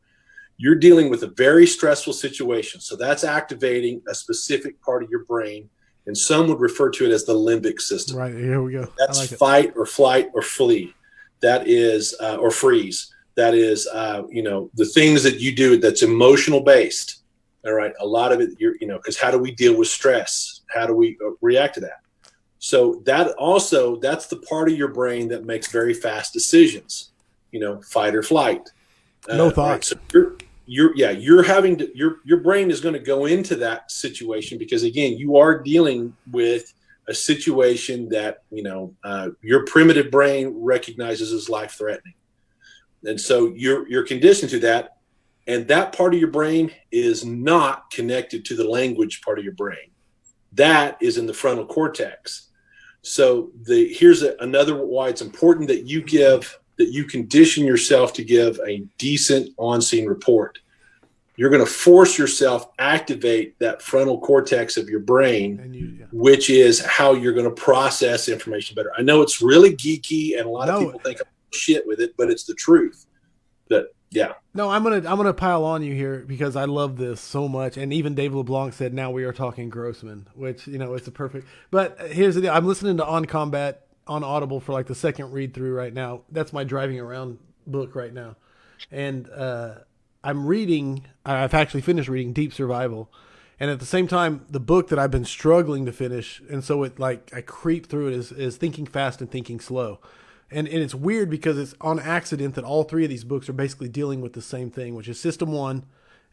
You're dealing with a very stressful situation. So that's activating a specific part of your brain. And some would refer to it as the limbic system. Right, here we go. That's fight or flight or flee. That is, or freeze. That is, the things that you do that's emotional based. All right. A lot of it, because how do we deal with stress? How do we react to that? So that's the part of your brain that makes very fast decisions, fight or flight. No thoughts. Right? So you're having to, your brain is going to go into that situation, because again, you are dealing with a situation that, your primitive brain recognizes as life threatening. And so you're conditioned to that. And that part of your brain is not connected to the language part of your brain. That is in the frontal cortex. So here's another why it's important that you condition yourself to give a decent on-scene report. You're going to force yourself activate that frontal cortex of your brain, which is how you're going to process information better. I know it's really geeky, and a lot of people think I'm shit with it, but it's the truth. No, I'm gonna pile on you here, because I love this so much. And even Dave LeBlanc said, "Now we are talking Grossman," which it's a perfect. But here's the deal: I'm listening to On Combat on Audible for like the second read through right now. That's my driving around book right now, and I've actually finished reading Deep Survival, and at the same time, the book that I've been struggling to finish, and so I creep through it, is Thinking Fast and Thinking Slow. And it's weird, because it's on accident that all three of these books are basically dealing with the same thing, which is System 1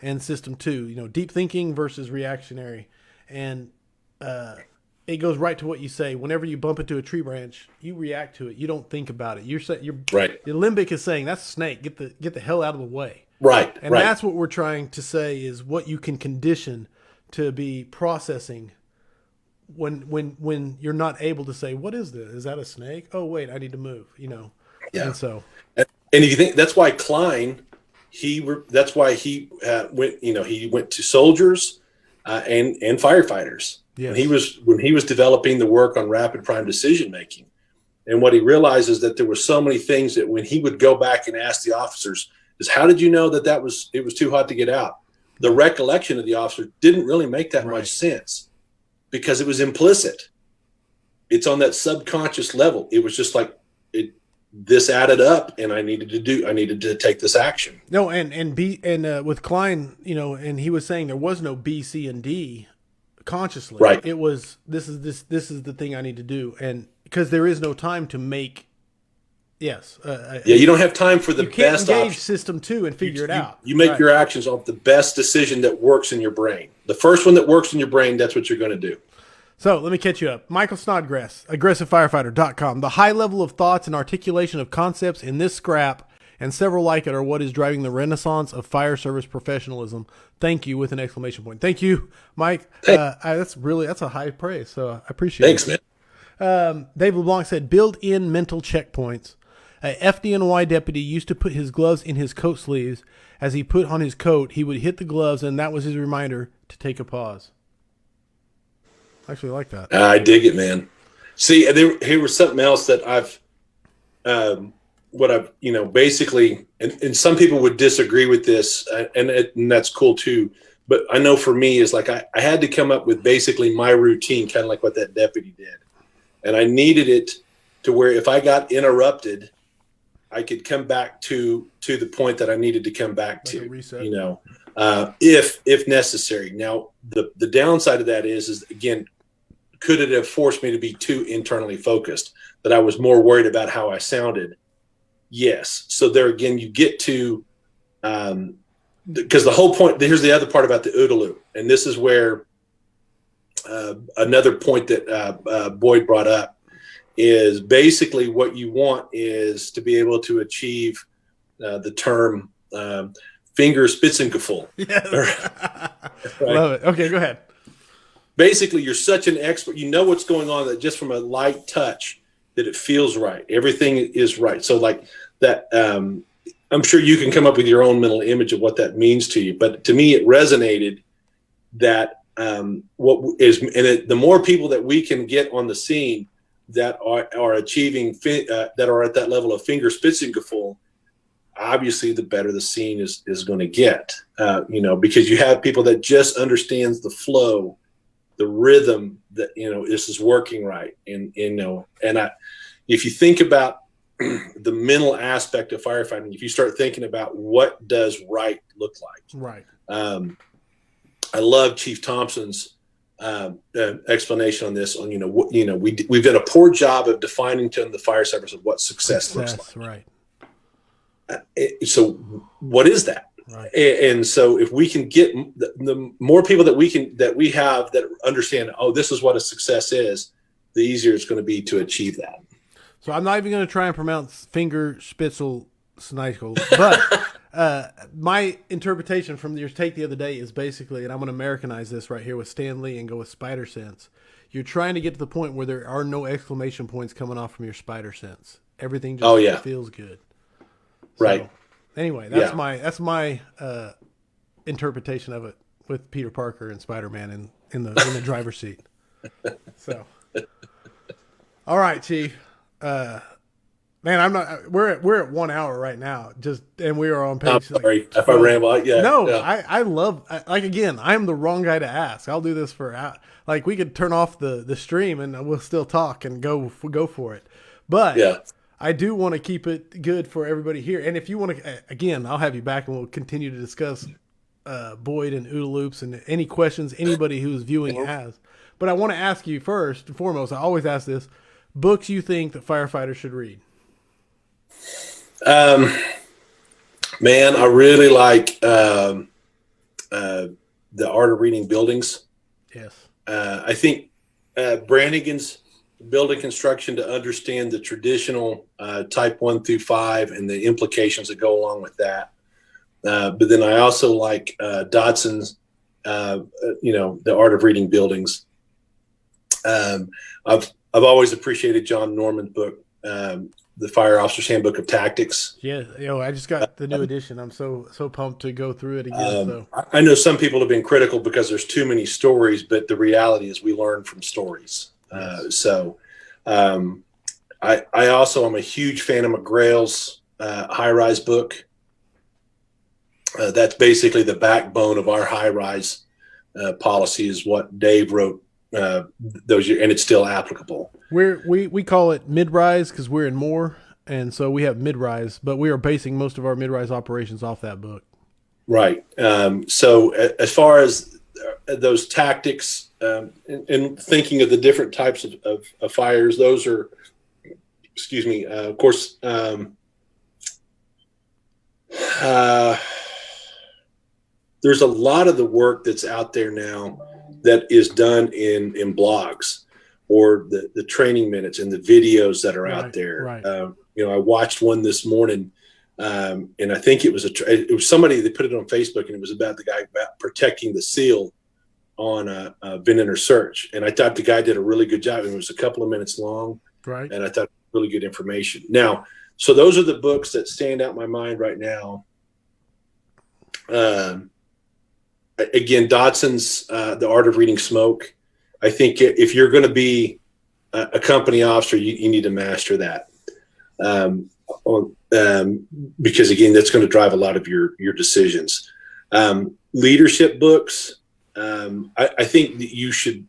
and System 2, deep thinking versus reactionary. And it goes right to what you say. Whenever you bump into a tree branch, you react to it. You don't think about it. You're right. Your limbic is saying, that's a snake. Get the hell out of the way. Right. And that's what we're trying to say, is what you can condition to be processing when you're not able to say, what is this? Is that a snake? Oh wait, I need to move. Yeah. And so, and if you think that's why Klein, that's why he went. He went to soldiers and firefighters. yes. When he was developing the work on rapid prime decision making, and what he realized is that there were so many things that when he would go back and ask the officers, is how did you know that it was too hot to get out? The recollection of the officer didn't really make that much sense because it was implicit. It's on that subconscious level. It was just like this added up, and I needed to take this action. No, and with Klein, and he was saying there was no B, C, and D consciously. Right. It was this is the thing I need to do, and because there is no time to make. Yes. You don't have time for the you can't best engage option. system 2 and figure it out. You make your actions off the best decision that works in your brain. The first one that works in your brain, that's what you're going to do. So let me catch you up. Michael Snodgrass, aggressivefirefighter.com. The high level of thoughts and articulation of concepts in this scrap and several like it are what is driving the renaissance of fire service professionalism. Thank you with an exclamation point. Thank you, Mike. That's a high praise. So I appreciate it. Thanks, man. Dave LeBlanc said, built-in mental checkpoints. A FDNY deputy used to put his gloves in his coat sleeves. As he put on his coat, he would hit the gloves, and that was his reminder to take a pause. I actually like that. I dig it, man. See, here was something else that basically, and some people would disagree with this, and that's cool too. But I know for me is like I had to come up with basically my routine, kind of like what that deputy did, and I needed it to where if I got interrupted, I could come back to the point that I needed to come back to, if necessary. Now, the downside of that is again, could it have forced me to be too internally focused, that I was more worried about how I sounded? Yes. So there again, you get to, because the whole point, here's the other part about the OODA loop. And this is where another point that Boyd brought up is basically what you want is to be able to achieve the term Fingerspitzengefühl. Yes. Right? Love it. Okay, go ahead. Basically, you're such an expert. You know what's going on that just from a light touch that it feels right. Everything is right. So like that, I'm sure you can come up with your own mental image of what that means to you. But to me, it resonated that the more people that we can get on the scene that are achieving that are at that level of Fingerspitzengefühl, obviously the better the scene is going to get. Because you have people that just understands the flow, the rhythm that this is working right, and if you think about the mental aspect of firefighting, if you start thinking about what does right look like, right. I love Chief Thompson's explanation on this. We've done a poor job of defining to the fire service of what success looks like. Right. So what is that? Right. And so if we can get the more people that we have that understand, this is what a success is, the easier it's going to be to achieve that. So I'm not even going to try and pronounce Fingerspitzel Snikel, but my interpretation from your take the other day is basically, and I'm going to Americanize this right here with Stan Lee and go with spider sense. You're trying to get to the point where there are no exclamation points coming off from your spider sense. Everything just feels good. Right. So, anyway, that's my interpretation of it with Peter Parker and Spider-Man in the driver's seat. So, all right, Chief. Man, I'm not. We're at 1 hour right now. And we are on page. I'm sorry if I ramble. Yeah. No, yeah. I love. Again, I'm the wrong guy to ask. I'll do this for we could turn off the stream and we'll still talk and go for it. But yeah. I do want to keep it good for everybody here. And if you want to, again, I'll have you back and we'll continue to discuss Boyd and OODA loops and any questions anybody who's viewing has. But I want to ask you first and foremost, I always ask this, books you think that firefighters should read? Man, I really like The Art of Reading Buildings. Yes. I think Brannigan's Building Construction to understand the traditional type 1 through 5 and the implications that go along with that. But then I also like Dodson's, The Art of Reading Buildings. I've always appreciated John Norman's book, The Fire Officer's Handbook of Tactics. Yeah, I just got the new edition. I'm so pumped to go through it again. So I know some people have been critical because there's too many stories, but the reality is we learn from stories. Yes. I also am a huge fan of McGrail's high-rise book. That's basically the backbone of our high-rise policy is what Dave wrote those years, and it's still applicable. We call it mid-rise because we're in Moore, and so we have mid-rise, but we are basing most of our mid-rise operations off that book. Right. So as far as those tactics and thinking of the different types of fires, those are, of course, there's a lot of the work that's out there now that is done in blogs or the training minutes and the videos that are out there. Right. I watched one this morning, and I think it was somebody that put it on Facebook, and it was about the guy about protecting the seal on a Venator search. And I thought the guy did a really good job. It was a couple of minutes long, right? And I thought really good information. Now, so those are the books that stand out in my mind right now. Again, Dodson's The Art of Reading Smoke. I think if you're going to be a company officer, you need to master that. Because again, that's going to drive a lot of your decisions. Leadership books. I think that you should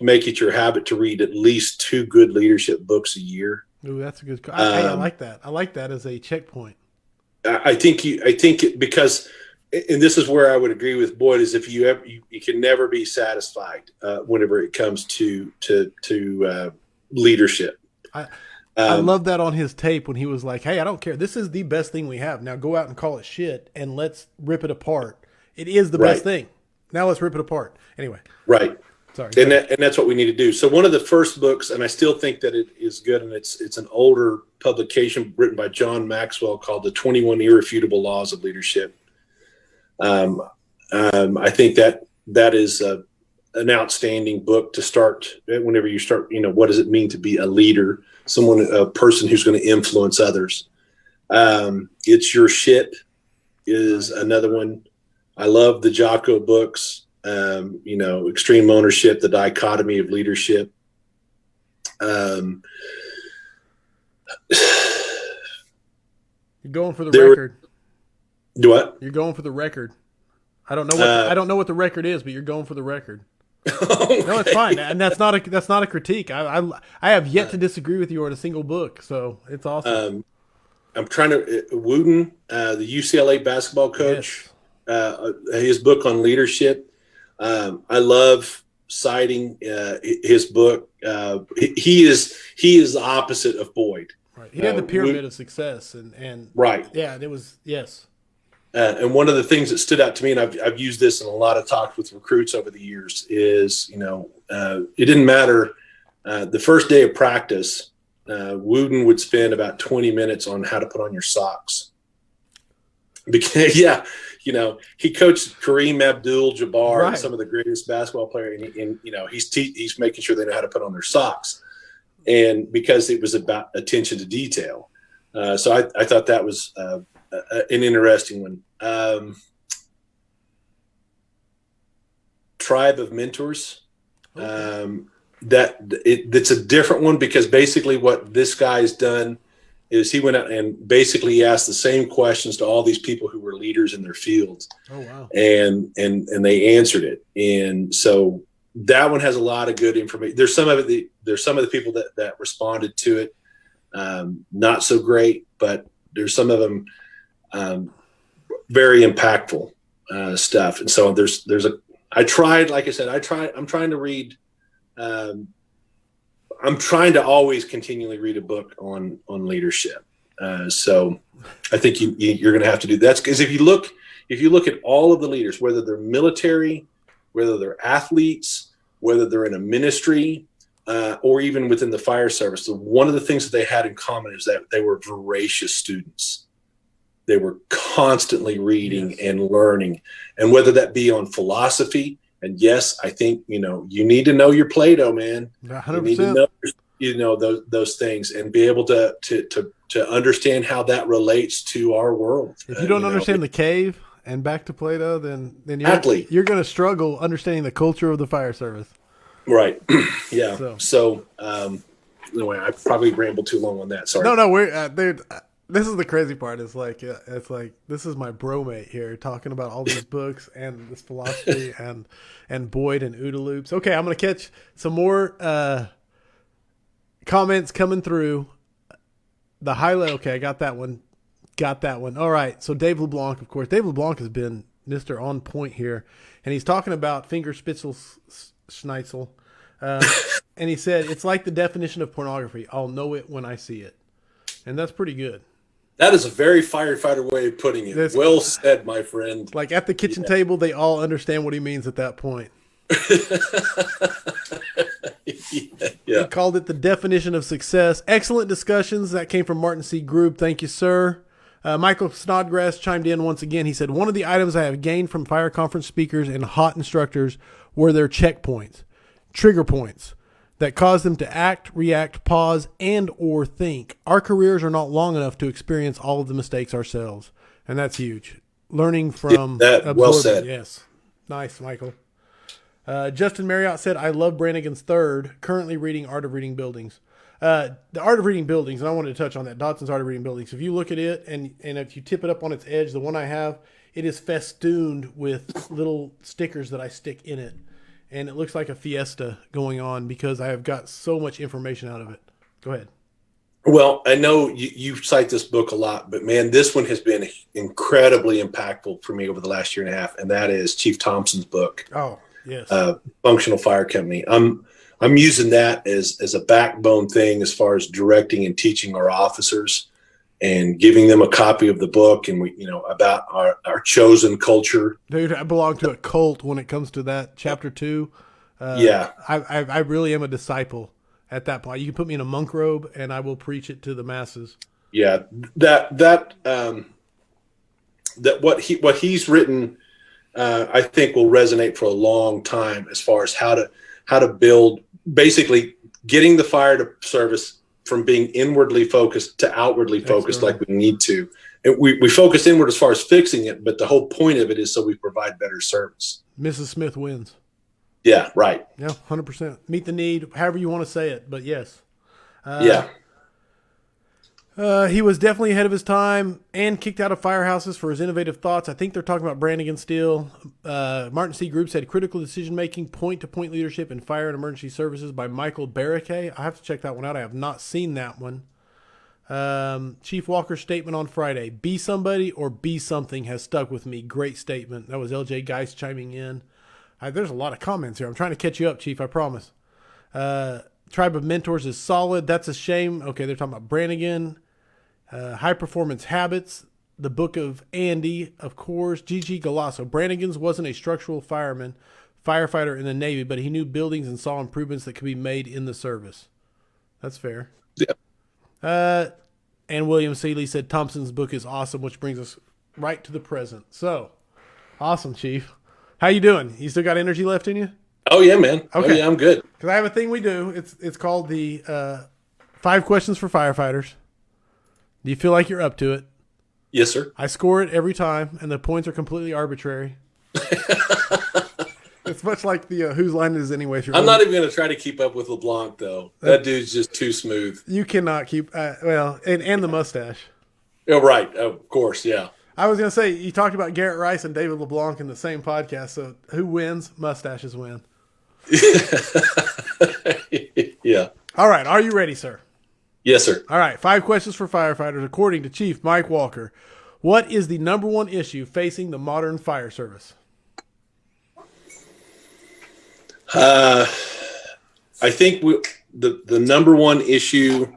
make it your habit to read at least 2 good leadership books a year. Ooh, that's a good. I like that. I like that as a checkpoint. I think because, and this is where I would agree with Boyd, is if you can never be satisfied whenever it comes to leadership. I love that on his tape when he was like, "Hey, I don't care. This is the best thing we have. Now go out and call it shit and let's rip it apart. It is the best thing. Now let's rip it apart." Anyway. Right. Sorry. And that's what we need to do. So one of the first books, and I still think that it is good, and it's an older publication written by John Maxwell called The 21 Irrefutable Laws of Leadership. I think that is an outstanding book to start whenever you start, what does it mean to be a leader, a person who's going to influence others. It's Your Shit is another one. I love the Jocko books, Extreme Ownership, The Dichotomy of Leadership. You're going for the record. Do what? You're going for the record. I don't know what the record is, but you're going for the record. Okay. No, it's fine, and that's not a critique. I have yet to disagree with you on a single book, so it's awesome. I'm trying to Wooten, the UCLA basketball coach, his book on leadership. I love citing his book. He is the opposite of Boyd. Right. He had the pyramid of success, and right. Yeah, and it was yes. And one of the things that stood out to me, and I've used this in a lot of talks with recruits over the years, is it didn't matter the first day of practice. Wooden would spend about 20 minutes on how to put on your socks. Because he coached Kareem Abdul-Jabbar and some of the greatest basketball players, and he's making sure they know how to put on their socks, and because it was about attention to detail. So I thought that was an interesting one. Tribe of Mentors. Okay. That's a different one because basically what this guy's done is he went out and basically asked the same questions to all these people who were leaders in their fields. Oh, wow. And they answered it. And so that one has a lot of good information. There's some of the people that responded to it. Not so great, but there's some of them very impactful stuff. And so I'm trying to read. I'm trying to always continually read a book on leadership. So I think you're going to have to do that. Because if you look at all of the leaders, whether they're military, whether they're athletes, whether they're in a ministry, or even within the fire service, one of the things that they had in common is that they were voracious students. They were constantly reading and learning. And whether that be on philosophy, And yes, I think, you need to know your Plato, man. 100%. You need to know, those things and be able to understand how that relates to our world. If you don't understand the cave and back to Plato, then you're going to struggle understanding the culture of the fire service. Right. Yeah. So anyway, I probably rambled too long on that. Sorry. No, we're dude. This is the crazy part. It's like this is my bromate here talking about all these books and this philosophy and Boyd and OODA loops. Okay, I'm gonna catch some more comments coming through. The highlight. Okay, I got that one. All right. So Dave LeBlanc, of course. Dave LeBlanc has been Mr. On Point here, and he's talking about Fingerspitzenschnitzel. And he said, it's like the definition of pornography. I'll know it when I see it. And that's pretty good. That is a very firefighter way of putting it. Well said, my friend. Like at the kitchen table, they all understand what he means at that point. Yeah. He called it the definition of success. Excellent discussions. That came from Martin C. Group. Thank you, sir. Michael Snodgrass chimed in once again. He said, one of the items I have gained from fire conference speakers and hot instructors were their checkpoints, trigger points that cause them to act, react, pause, and or think. Our careers are not long enough to experience all of the mistakes ourselves. And that's huge. Learning from well said. Yes. Nice, Michael. Justin Marriott said, I love Brannigan's third, currently reading Art of Reading Buildings. The Art of Reading Buildings, and I wanted to touch on that, Dodson's Art of Reading Buildings. If you look at it and if you tip it up on its edge, the one I have, it is festooned with little stickers that I stick in it. And it looks like a fiesta going on because I have got so much information out of it. Go ahead. Well, I know you cite this book a lot, but man, this one has been incredibly impactful for me over the last year and a half, and that is Chief Thompson's book. Oh, yes. Functional Fire Company. I'm using that as a backbone thing as far as directing and teaching our officers and giving them a copy of the book and about our chosen culture. Dude, I belong to a cult when it comes to that chapter 2. Yeah. I really am a disciple at that point. You can put me in a monk robe and I will preach it to the masses. Yeah. That what he's written, I think will resonate for a long time as far as how to build, basically getting the fire to service from being inwardly focused to outwardly focused like we need to. And we focus inward as far as fixing it, but the whole point of it is so we provide better service. Mrs. Smith wins. Yeah, right. Yeah, 100%. Meet the need, however you want to say it, but yes. Yeah. He was definitely ahead of his time and kicked out of Firehouses for his innovative thoughts. I think they're talking about Brannigan still. Martin C. Group said critical decision-making, point-to-point leadership in fire and emergency services by Michael Barriquet. I have to check that one out. I have not seen that one. Chief Walker's statement on Friday, be somebody or be something, has stuck with me. Great statement. That was LJ Geist chiming in. There's a lot of comments here. I'm trying to catch you up, Chief, I promise. Tribe of Mentors is solid. That's a shame. Okay, they're talking about Brannigan. High Performance Habits, the book of Andy, of course. Gigi Galasso. Brannigan's wasn't a structural firefighter in the Navy, but he knew buildings and saw improvements that could be made in the service. That's fair. Yeah. And William Seeley said Thompson's book is awesome, which brings us right to the present. So, awesome, Chief. How you doing? You still got energy left in you? Oh, yeah, man. Okay. Oh, yeah, I'm good. Because I have a thing we do. It's called the 5 questions for firefighters. Do you feel like you're up to it? Yes, sir. I score it every time, and the points are completely arbitrary. It's much like the Whose Line Is It Anyway? I'm not even going to try to keep up with LeBlanc, though. That dude's just too smooth. You cannot keep and the mustache. Oh, right. Of course, yeah. I was going to say, you talked about Garrett Rice and David LeBlanc in the same podcast, so who wins? Mustaches win. Yeah. All right. Are you ready, sir? Yes, sir. All right. 5 questions for firefighters, according to Chief Mike Walker. What is the number one issue facing the modern fire service? I think the number one issue.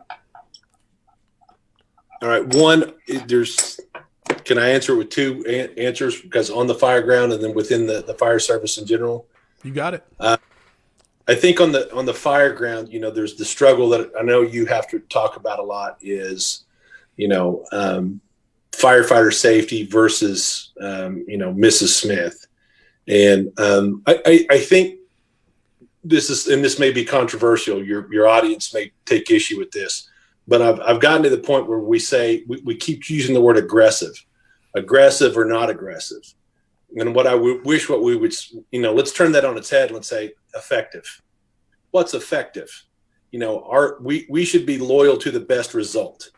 All right. One, can I answer it with 2 answers? Because on the fire ground and then within the fire service in general. You got it. I think on the fire ground, there's the struggle that I know you have to talk about a lot is, firefighter safety versus, Mrs. Smith. And I think this may be controversial. Your audience may take issue with this, but I've gotten to the point where we say we keep using the word aggressive or not aggressive. And what I wish what we would, let's turn that on its head. Let's say effective. What's effective? We should be loyal to the best result.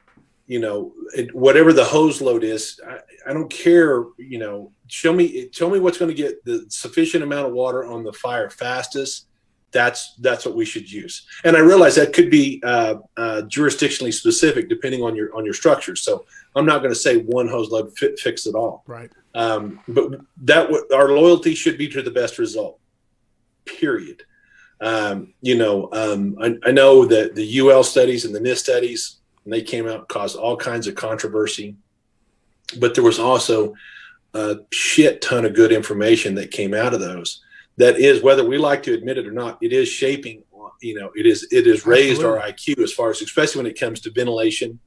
Whatever the hose load is, I don't care. Show me what's going to get the sufficient amount of water on the fire fastest. That's what we should use. And I realize that could be jurisdictionally specific depending on your structure. So I'm not going to say one hose load fix it all. Right. But our loyalty should be to the best result. Period. I know that the UL studies and the NIST studies, and they came out, caused all kinds of controversy. But there was also a shit ton of good information that came out of those. That is, whether we like to admit it or not, it is shaping. It is raised Absolutely. our IQ as far as, especially when it comes to ventilation.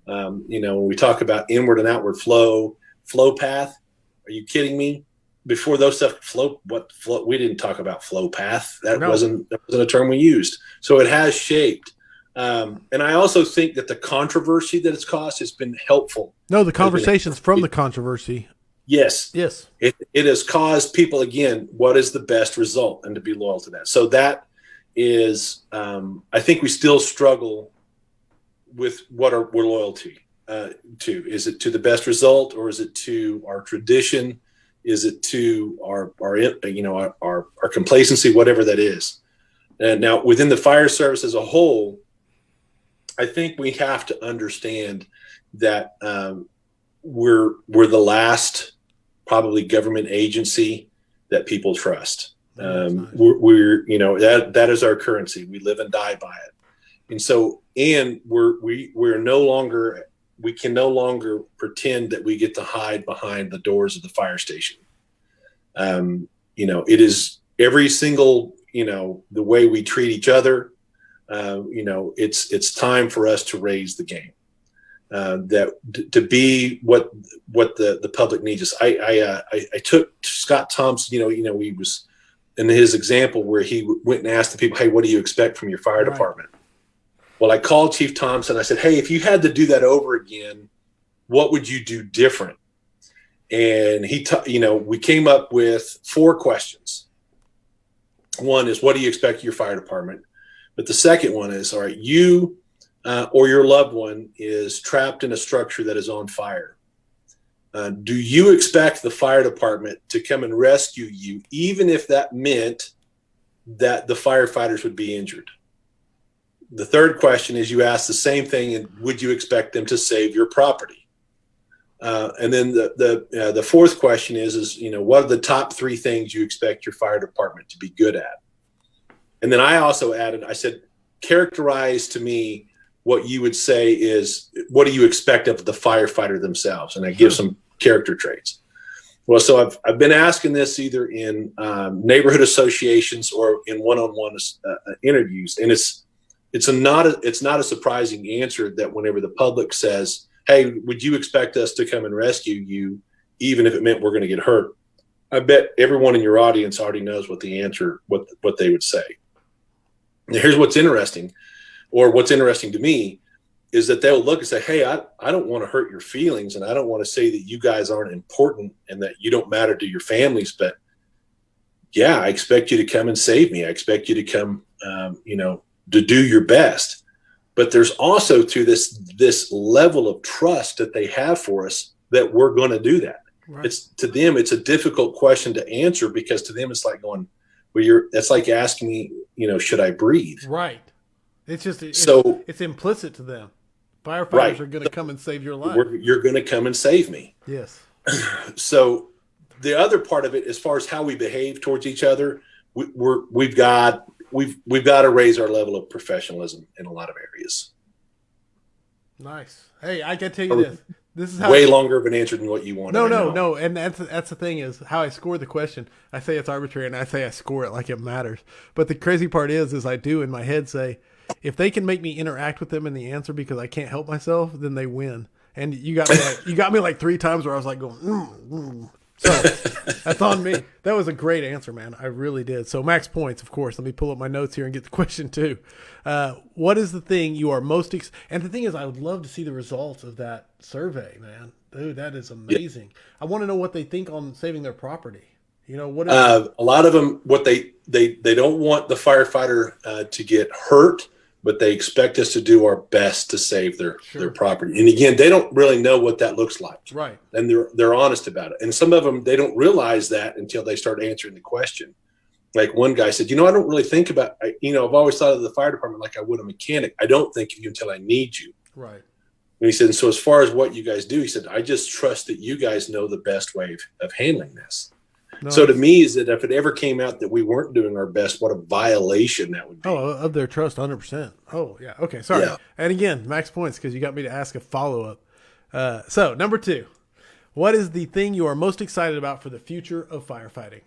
When we talk about inward and outward flow path. Are you kidding me? Before those stuff flow, we didn't talk about flow path. That wasn't a term we used. So it has shaped. And I also think that the controversy that it's caused has been helpful. No, the conversations from the controversy. Yes. It has caused people, again, what is the best result, and to be loyal to that. So that is, I think we still struggle with what we're loyal to. Is it to the best result, or is it to our tradition? Is it to our complacency, whatever that is? And now within the fire service as a whole, I think we have to understand that we're the last probably government agency that people trust. We're that is our currency. We live and die by it. And so, and we can no longer pretend that we get to hide behind the doors of the fire station. It is every single, the way we treat each other. It's time for us to raise the game. To be what the public needs us. I took Scott Thompson, he was in his example where he went and asked the people, hey, what do you expect from your fire department? Well, I called Chief Thompson. I said, hey, if you had to do that over again, what would you do different? And we came up with 4 questions. One is, what do you expect of your fire department? But the second one is, all right, you or your loved one is trapped in a structure that is on fire. Do you expect the fire department to come and rescue you, even if that meant that the firefighters would be injured? The third question is, you ask the same thing, and would you expect them to save your property? And then the fourth question is what are the top 3 things you expect your fire department to be good at? And then I also added, I said, characterize to me what you would say is, what do you expect of the firefighter themselves? And I give some character traits. Well, so I've been asking this either in neighborhood associations or in one-on-one interviews, and it's not a surprising answer that whenever the public says, hey, would you expect us to come and rescue you, even if it meant we're going to get hurt? I bet everyone in your audience already knows what the answer, what they would say. Now, here's what's interesting, or what's interesting to me, is that they'll look and say, hey, I don't want to hurt your feelings, and I don't want to say that you guys aren't important and that you don't matter to your families, but yeah, I expect you to come and save me. I expect you to come, to do your best. But there's also to this level of trust that they have for us that we're going to do that. Right. To them, it's a difficult question to answer, because to them, it's like going, well, that's like asking me, should I breathe? Right. It's just, it's implicit to them. Firefighters are going to come and save your life. You're going to come and save me. Yes. So the other part of it, as far as how we behave towards each other, we've got to raise our level of professionalism in a lot of areas. Nice. Hey, I can tell you this. This is how way longer of an answer than what you wanted. No. And that's the thing, is how I score the question. I say it's arbitrary, and I say I score it like it matters. But the crazy part is I do in my head say, if they can make me interact with them in the answer because I can't help myself, then they win. And you got me like 3 times where I was like going, So that's on me. That was a great answer, man. I really did. So max points, of course. Let me pull up my notes here and get the question too. What is the thing you are most and the thing is, I would love to see the results of that survey, man. Dude, that is amazing. Yeah. I want to know what they think on saving their property. You know, what is a lot of them, what they don't want the firefighter to get hurt, but they expect us to do our best to save their property. And again, they don't really know what that looks like. Right. And they're honest about it. And some of them, they don't realize that until they start answering the question. Like one guy said, I don't really think about, I've always thought of the fire department like I would a mechanic. I don't think of you until I need you. Right. And he said, so as far as what you guys do, he said, I just trust that you guys know the best way of handling this. No. So to me, is that if it ever came out that we weren't doing our best, what a violation that would be. Oh, of their trust, 100%. Oh, yeah. Okay, sorry. Yeah. And again, max points because you got me to ask a follow-up. So, number 2, what is the thing you are most excited about for the future of firefighting?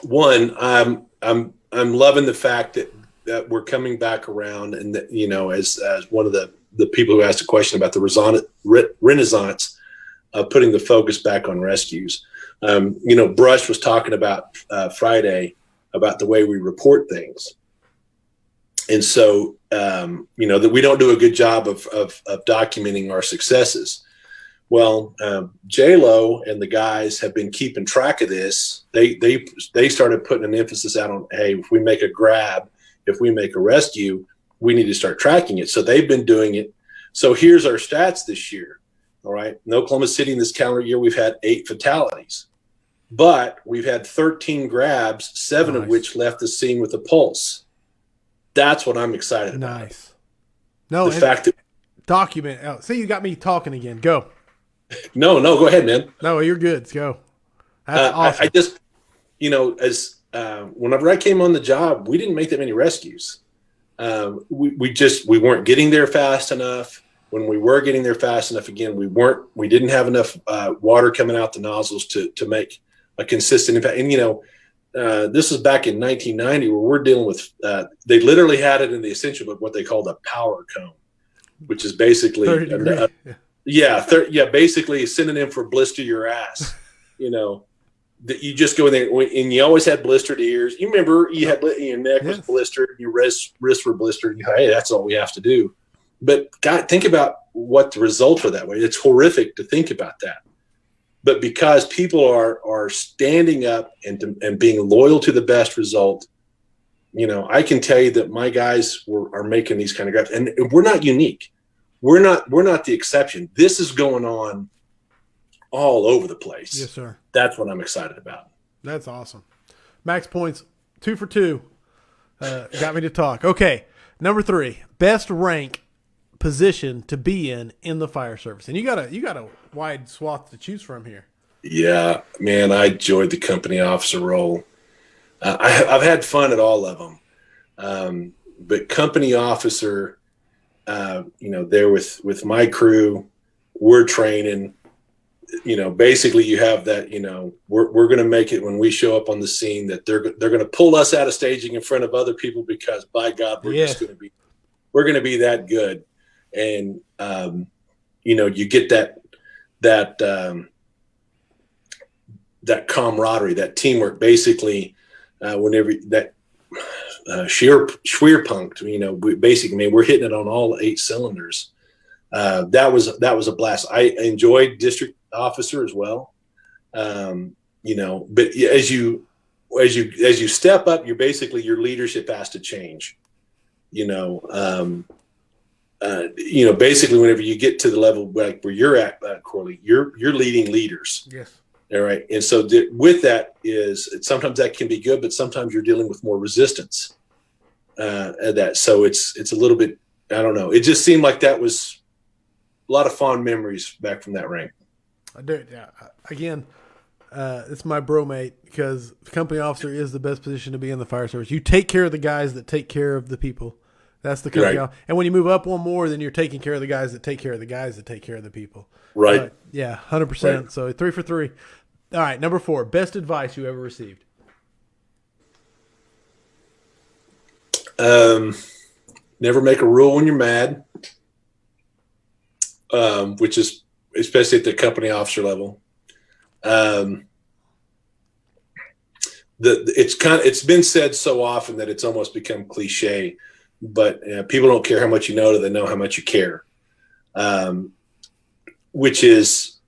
One, I'm loving the fact that we're coming back around, and that as one of the people who asked a question about the renaissance of putting the focus back on rescues. Brush was talking about Friday about the way we report things. And so, that we don't do a good job of documenting our successes. Well, J-Lo and the guys have been keeping track of this. They started putting an emphasis out on, hey, if we make a grab, if we make a rescue, we need to start tracking it. So they've been doing it. So here's our stats this year. All right. In Oklahoma City in this calendar year, we've had 8 fatalities, but we've had 13 grabs, 7 of which left the scene with a pulse. That's what I'm excited about. Nice. No, the fact that document. Oh, see, you got me talking again. Go. No, go ahead, man. No, you're good. Let's go. That's awesome. I just, as whenever I came on the job, we didn't make that many rescues. We weren't getting there fast enough. When we were getting there fast enough, again, we didn't have enough water coming out the nozzles to make a consistent impact. And this was back in 1990 where we're dealing with. They literally had it in the essential book what they called a power cone, which is basically basically a synonym for blister your ass. That you just go in there and you always had blistered ears. You remember you had your neck was blistered, your wrists were blistered. Hey, that's all we have to do. But God, think about what the results are that way. It's horrific to think about that. But because people are standing up and being loyal to the best result, I can tell you that my guys are making these kind of grabs, and we're not unique. We're not the exception. This is going on all over the place. Yes, sir. That's what I'm excited about. That's awesome. Max points, 2 for 2. Got me to talk. Okay, number 3, best rank position to be in the fire service, and you got a wide swath to choose from here. Yeah, man, I enjoyed the company officer role. I've had fun at all of them, but company officer, there with my crew, we're training. Basically you have that, we're going to make it when we show up on the scene that they're going to pull us out of staging in front of other people because by God, we're going to be that good. And, you get that camaraderie, that teamwork, basically, whenever that, Schwerpunkt, basically, we're hitting it on all 8 cylinders. That was a blast. I enjoyed district officer as well. But as you step up, your leadership has to change. Basically whenever you get to the level like where you're at, Corley, you're leading leaders. Yes. All right. And so with that sometimes that can be good, but sometimes you're dealing with more resistance at that. So it's a little bit, I don't know. It just seemed like that was a lot of fond memories back from that rank. I do. Yeah. Again, it's my bro mate because the company officer is the best position to be in the fire service. You take care of the guys that take care of the people. That's the company. Right. And when you move up one more, then you're taking care of the guys that take care of the guys that take care of the people. Right. Yeah, 100%. Right. So 3 for 3. All right, number 4, best advice you ever received. Never make a rule when you're mad. which is especially at the company officer level. It's been said so often that it's almost become cliche, but people don't care how much you know till they know how much you care, which is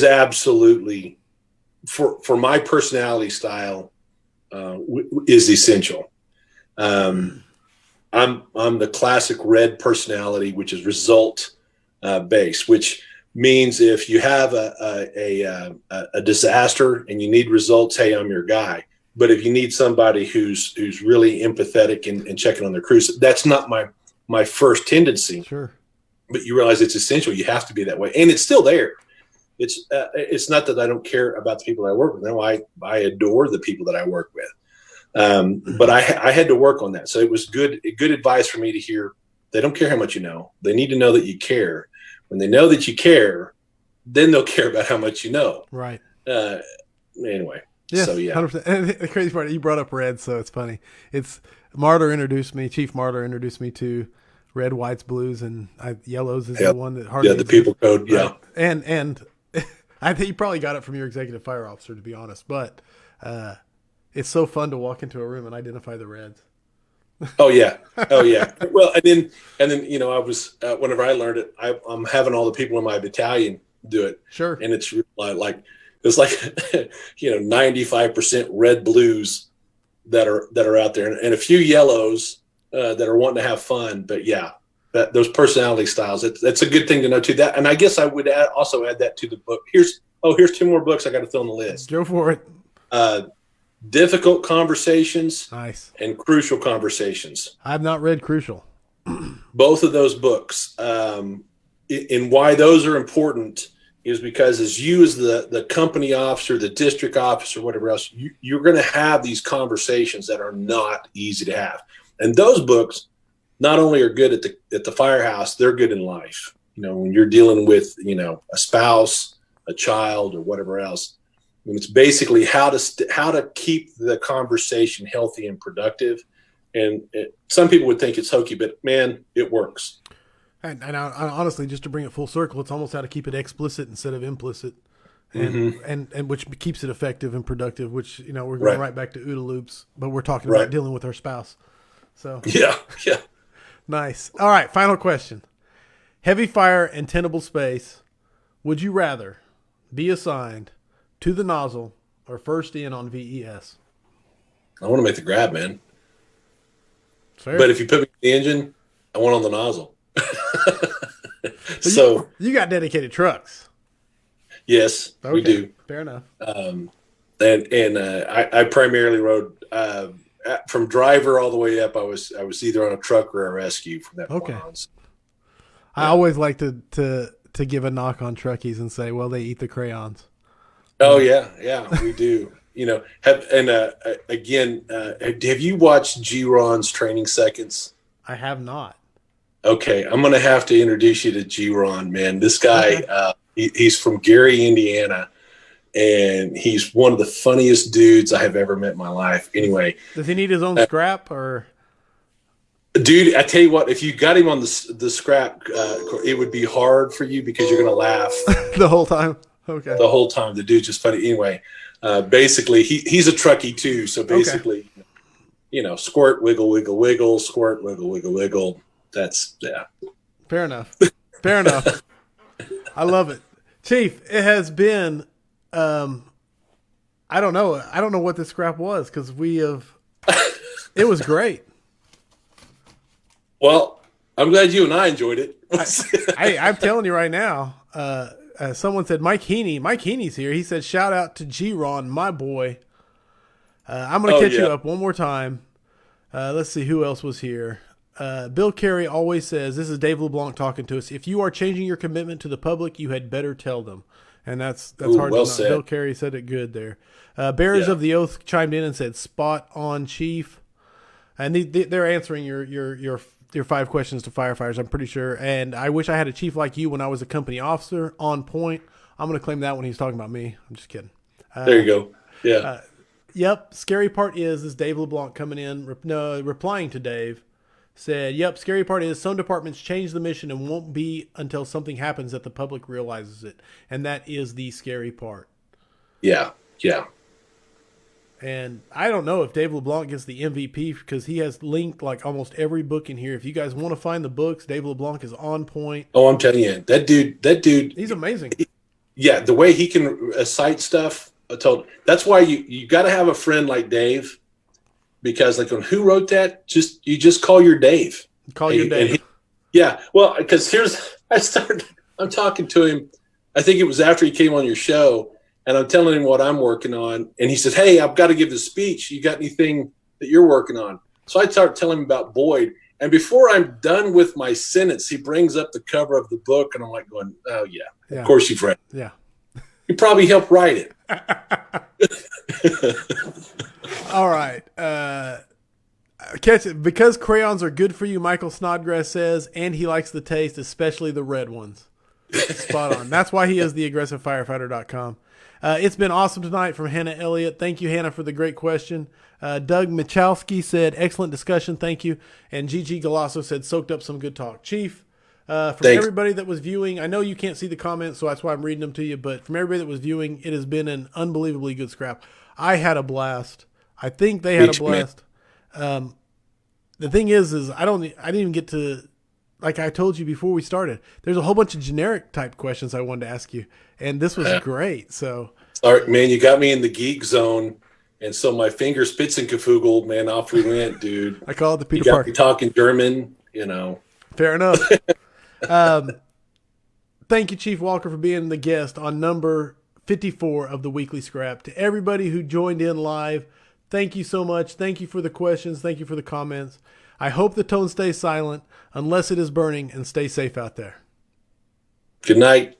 absolutely for my personality style is essential. I'm the classic red personality, which is result based, which means if you have a disaster and you need results, hey, I'm your guy. But if you need somebody who's really empathetic and checking on their crews, that's not my first tendency. Sure. But you realize it's essential. You have to be that way, and it's still there. It's not that I don't care about the people I work with. No, I adore the people that I work with. But I had to work on that. So it was good advice for me to hear. They don't care how much you know. They need to know that you care. When they know that you care, then they'll care about how much you know. Right. Anyway. Yes, so yeah. 100%. And the crazy part, you brought up red, so it's funny. Chief Martyr introduced me to red, whites, blues, and yellows is the one that hardly the people code. Yeah. And I think you probably got it from your executive fire officer, to be honest, but it's so fun to walk into a room and identify the reds. Oh yeah. Well, and then I was whenever I learned it, I'm having all the people in my battalion do it. Sure. And it's like 95% red blues that are out there, and a few yellows that are wanting to have fun. But yeah, those personality styles. That's a good thing to know too. That, and I guess I would also add that to the book. Here's 2 more books I got to throw on the list. Go for it. Difficult Conversations. Nice. And Crucial Conversations. I've not read Crucial. Both of those books, and why those are important is because as the company officer, the district officer, whatever else, you're going to have these conversations that are not easy to have. And those books not only are good at the firehouse, they're good in life. When you're dealing with, a spouse, a child, or whatever else. And it's basically how to keep the conversation healthy and productive. And some people would think it's hokey, but man, it works. And I honestly, just to bring it full circle, it's almost how to keep it explicit instead of implicit, and which keeps it effective and productive. Which we're going right back to OODA loops, but we're talking about dealing with our spouse. So yeah. Nice. All right, final question: heavy fire and tenable space. Would you rather be assigned to the nozzle or first in on VES? I want to make the grab, man. Fair. But if you put me in the engine, I want on the nozzle. So you got dedicated trucks. Yes, okay. We do. Fair enough. I primarily rode from driver all the way up. I was either on a truck or a rescue from that point on. So, I always like to give a knock on truckies and say, well, they eat the crayons. Oh yeah, we do. Again, have you watched G-Ron's Training Seconds? I have not. Okay, I'm going to have to introduce you to G-Ron, man. This guy, he's from Gary, Indiana, and he's one of the funniest dudes I have ever met in my life. Anyway. Does he need his own scrap or? Dude, I tell you what, if you got him on the scrap, it would be hard for you because you're going to laugh. The whole time? Okay. The whole time. The dude's just funny. Anyway, basically, he's a truckie too. So basically, squirt, wiggle, wiggle, wiggle, squirt, wiggle, wiggle, wiggle. That's Fair enough. I love it. Chief, it has been I don't know what this scrap was because it was great. Well, I'm glad you and I enjoyed it. I'm telling you right now, someone said Mike Heaney's here. He said shout out to G-Ron, my boy. I'm gonna catch you up one more time. Let's see who else was here. Bill Carey always says, this is Dave LeBlanc talking to us, if you are changing your commitment to the public, you had better tell them. And that's hard to know. Bill Carey said it good there. Bearers of the Oath chimed in and said, spot on, Chief. And they're answering your 5 questions to firefighters, I'm pretty sure. And I wish I had a chief like you when I was a company officer, on point. I'm going to claim that when he's talking about me. I'm just kidding. There you go. Yeah. Yep. Scary part is Dave LeBlanc coming in, replying to Dave, said, yep, scary part is some departments change the mission and won't be until something happens that the public realizes it. And that is the scary part. Yeah, yeah. And I don't know if Dave LeBlanc gets the MVP because he has linked like almost every book in here. If you guys want to find the books, Dave LeBlanc is on point. Oh, I'm telling you, that dude, he's amazing. Yeah, the way he can cite stuff. That's why you got to have a friend like Dave, because like when who wrote that, you just call your Dave. Call your Dave. Yeah, well, because I'm talking to him. I think it was after he came on your show. And I'm telling him what I'm working on. And he said, hey, I've got to give the speech. You got anything that you're working on? So I start telling him about Boyd. And before I'm done with my sentence, he brings up the cover of the book. And I'm like going, oh, yeah. Of course you've read it. Yeah. You probably helped write it. All right. Catch it. Because crayons are good for you, Michael Snodgrass says, and he likes the taste, especially the red ones. Spot on. That's why he is the aggressivefirefighter.com. It's been awesome tonight from Hannah Elliott. Thank you, Hannah, for the great question. Doug Michalski said, excellent discussion. Thank you. And Gigi Galasso said, soaked up some good talk. Chief, from everybody that was viewing, I know you can't see the comments, so that's why I'm reading them to you. But from everybody that was viewing, it has been an unbelievably good scrap. I had a blast. I think they had a blast. The thing is I didn't even get to, like I told you before we started, there's a whole bunch of generic type questions I wanted to ask you. And this was great. So, all right, man, you got me in the geek zone. And so my finger spits and kafugled, man, off we went, dude. I call it the Peter you got Parker. me talking German, you know. Fair enough. Thank you, Chief Walker, for being the guest on number 54 of the Weekly Scrap. To everybody who joined in live, thank you so much. Thank you for the questions. Thank you for the comments. I hope the tone stays silent unless it is burning, and stay safe out there. Good night.